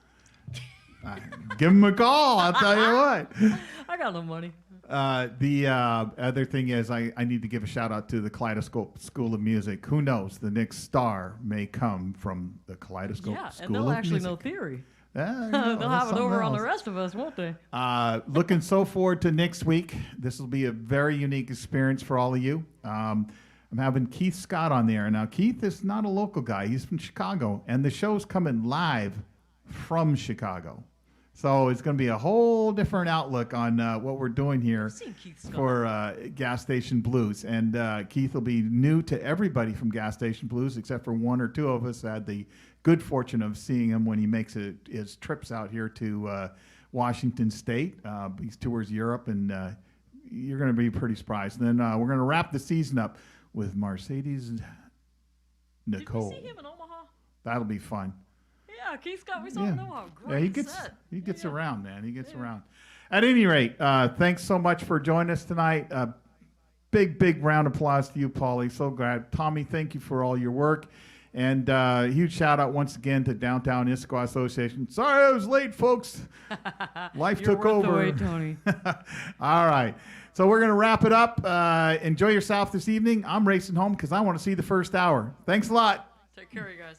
Give them a call. I'll tell you what. I got no money. The other thing is I need to give a shout out to the Kaleidoscope School of Music. Who knows? The next star may come from the Kaleidoscope Yeah, School and they'll of actually Music. know theory. Yeah, They'll have it over on the rest of us, won't they? Looking so forward to next week. This will be a very unique experience for all of you. I'm having Keith Scott on there. Now, Keith is not a local guy. He's from Chicago, and the show's coming live from Chicago. So it's going to be a whole different outlook on what we're doing here seen Keith Scott. for Gas Station Blues. And Keith will be new to everybody from Gas Station Blues, except for 1 or 2 of us had the good fortune of seeing him when he makes his trips out here to Washington State. He tours Europe, and you're going to be pretty surprised. And then we're going to wrap the season up with Mercedes Nicole. Did we see him in Omaha? That'll be fun. Yeah, Keith Scott, we saw him in Omaha. Great Yeah, he gets set. around, man. He gets around. At any rate, thanks so much for joining us tonight. Big round of applause to you, Paulie. So glad. Tommy, thank you for all your work. And huge shout out once again to Downtown Issaquah Association. Sorry I was late, folks. Life You're took worth the over. wait, Tony. All right. So we're going to wrap it up. Enjoy yourself this evening. I'm racing home because I want to see the first hour. Thanks a lot. Take care, you guys.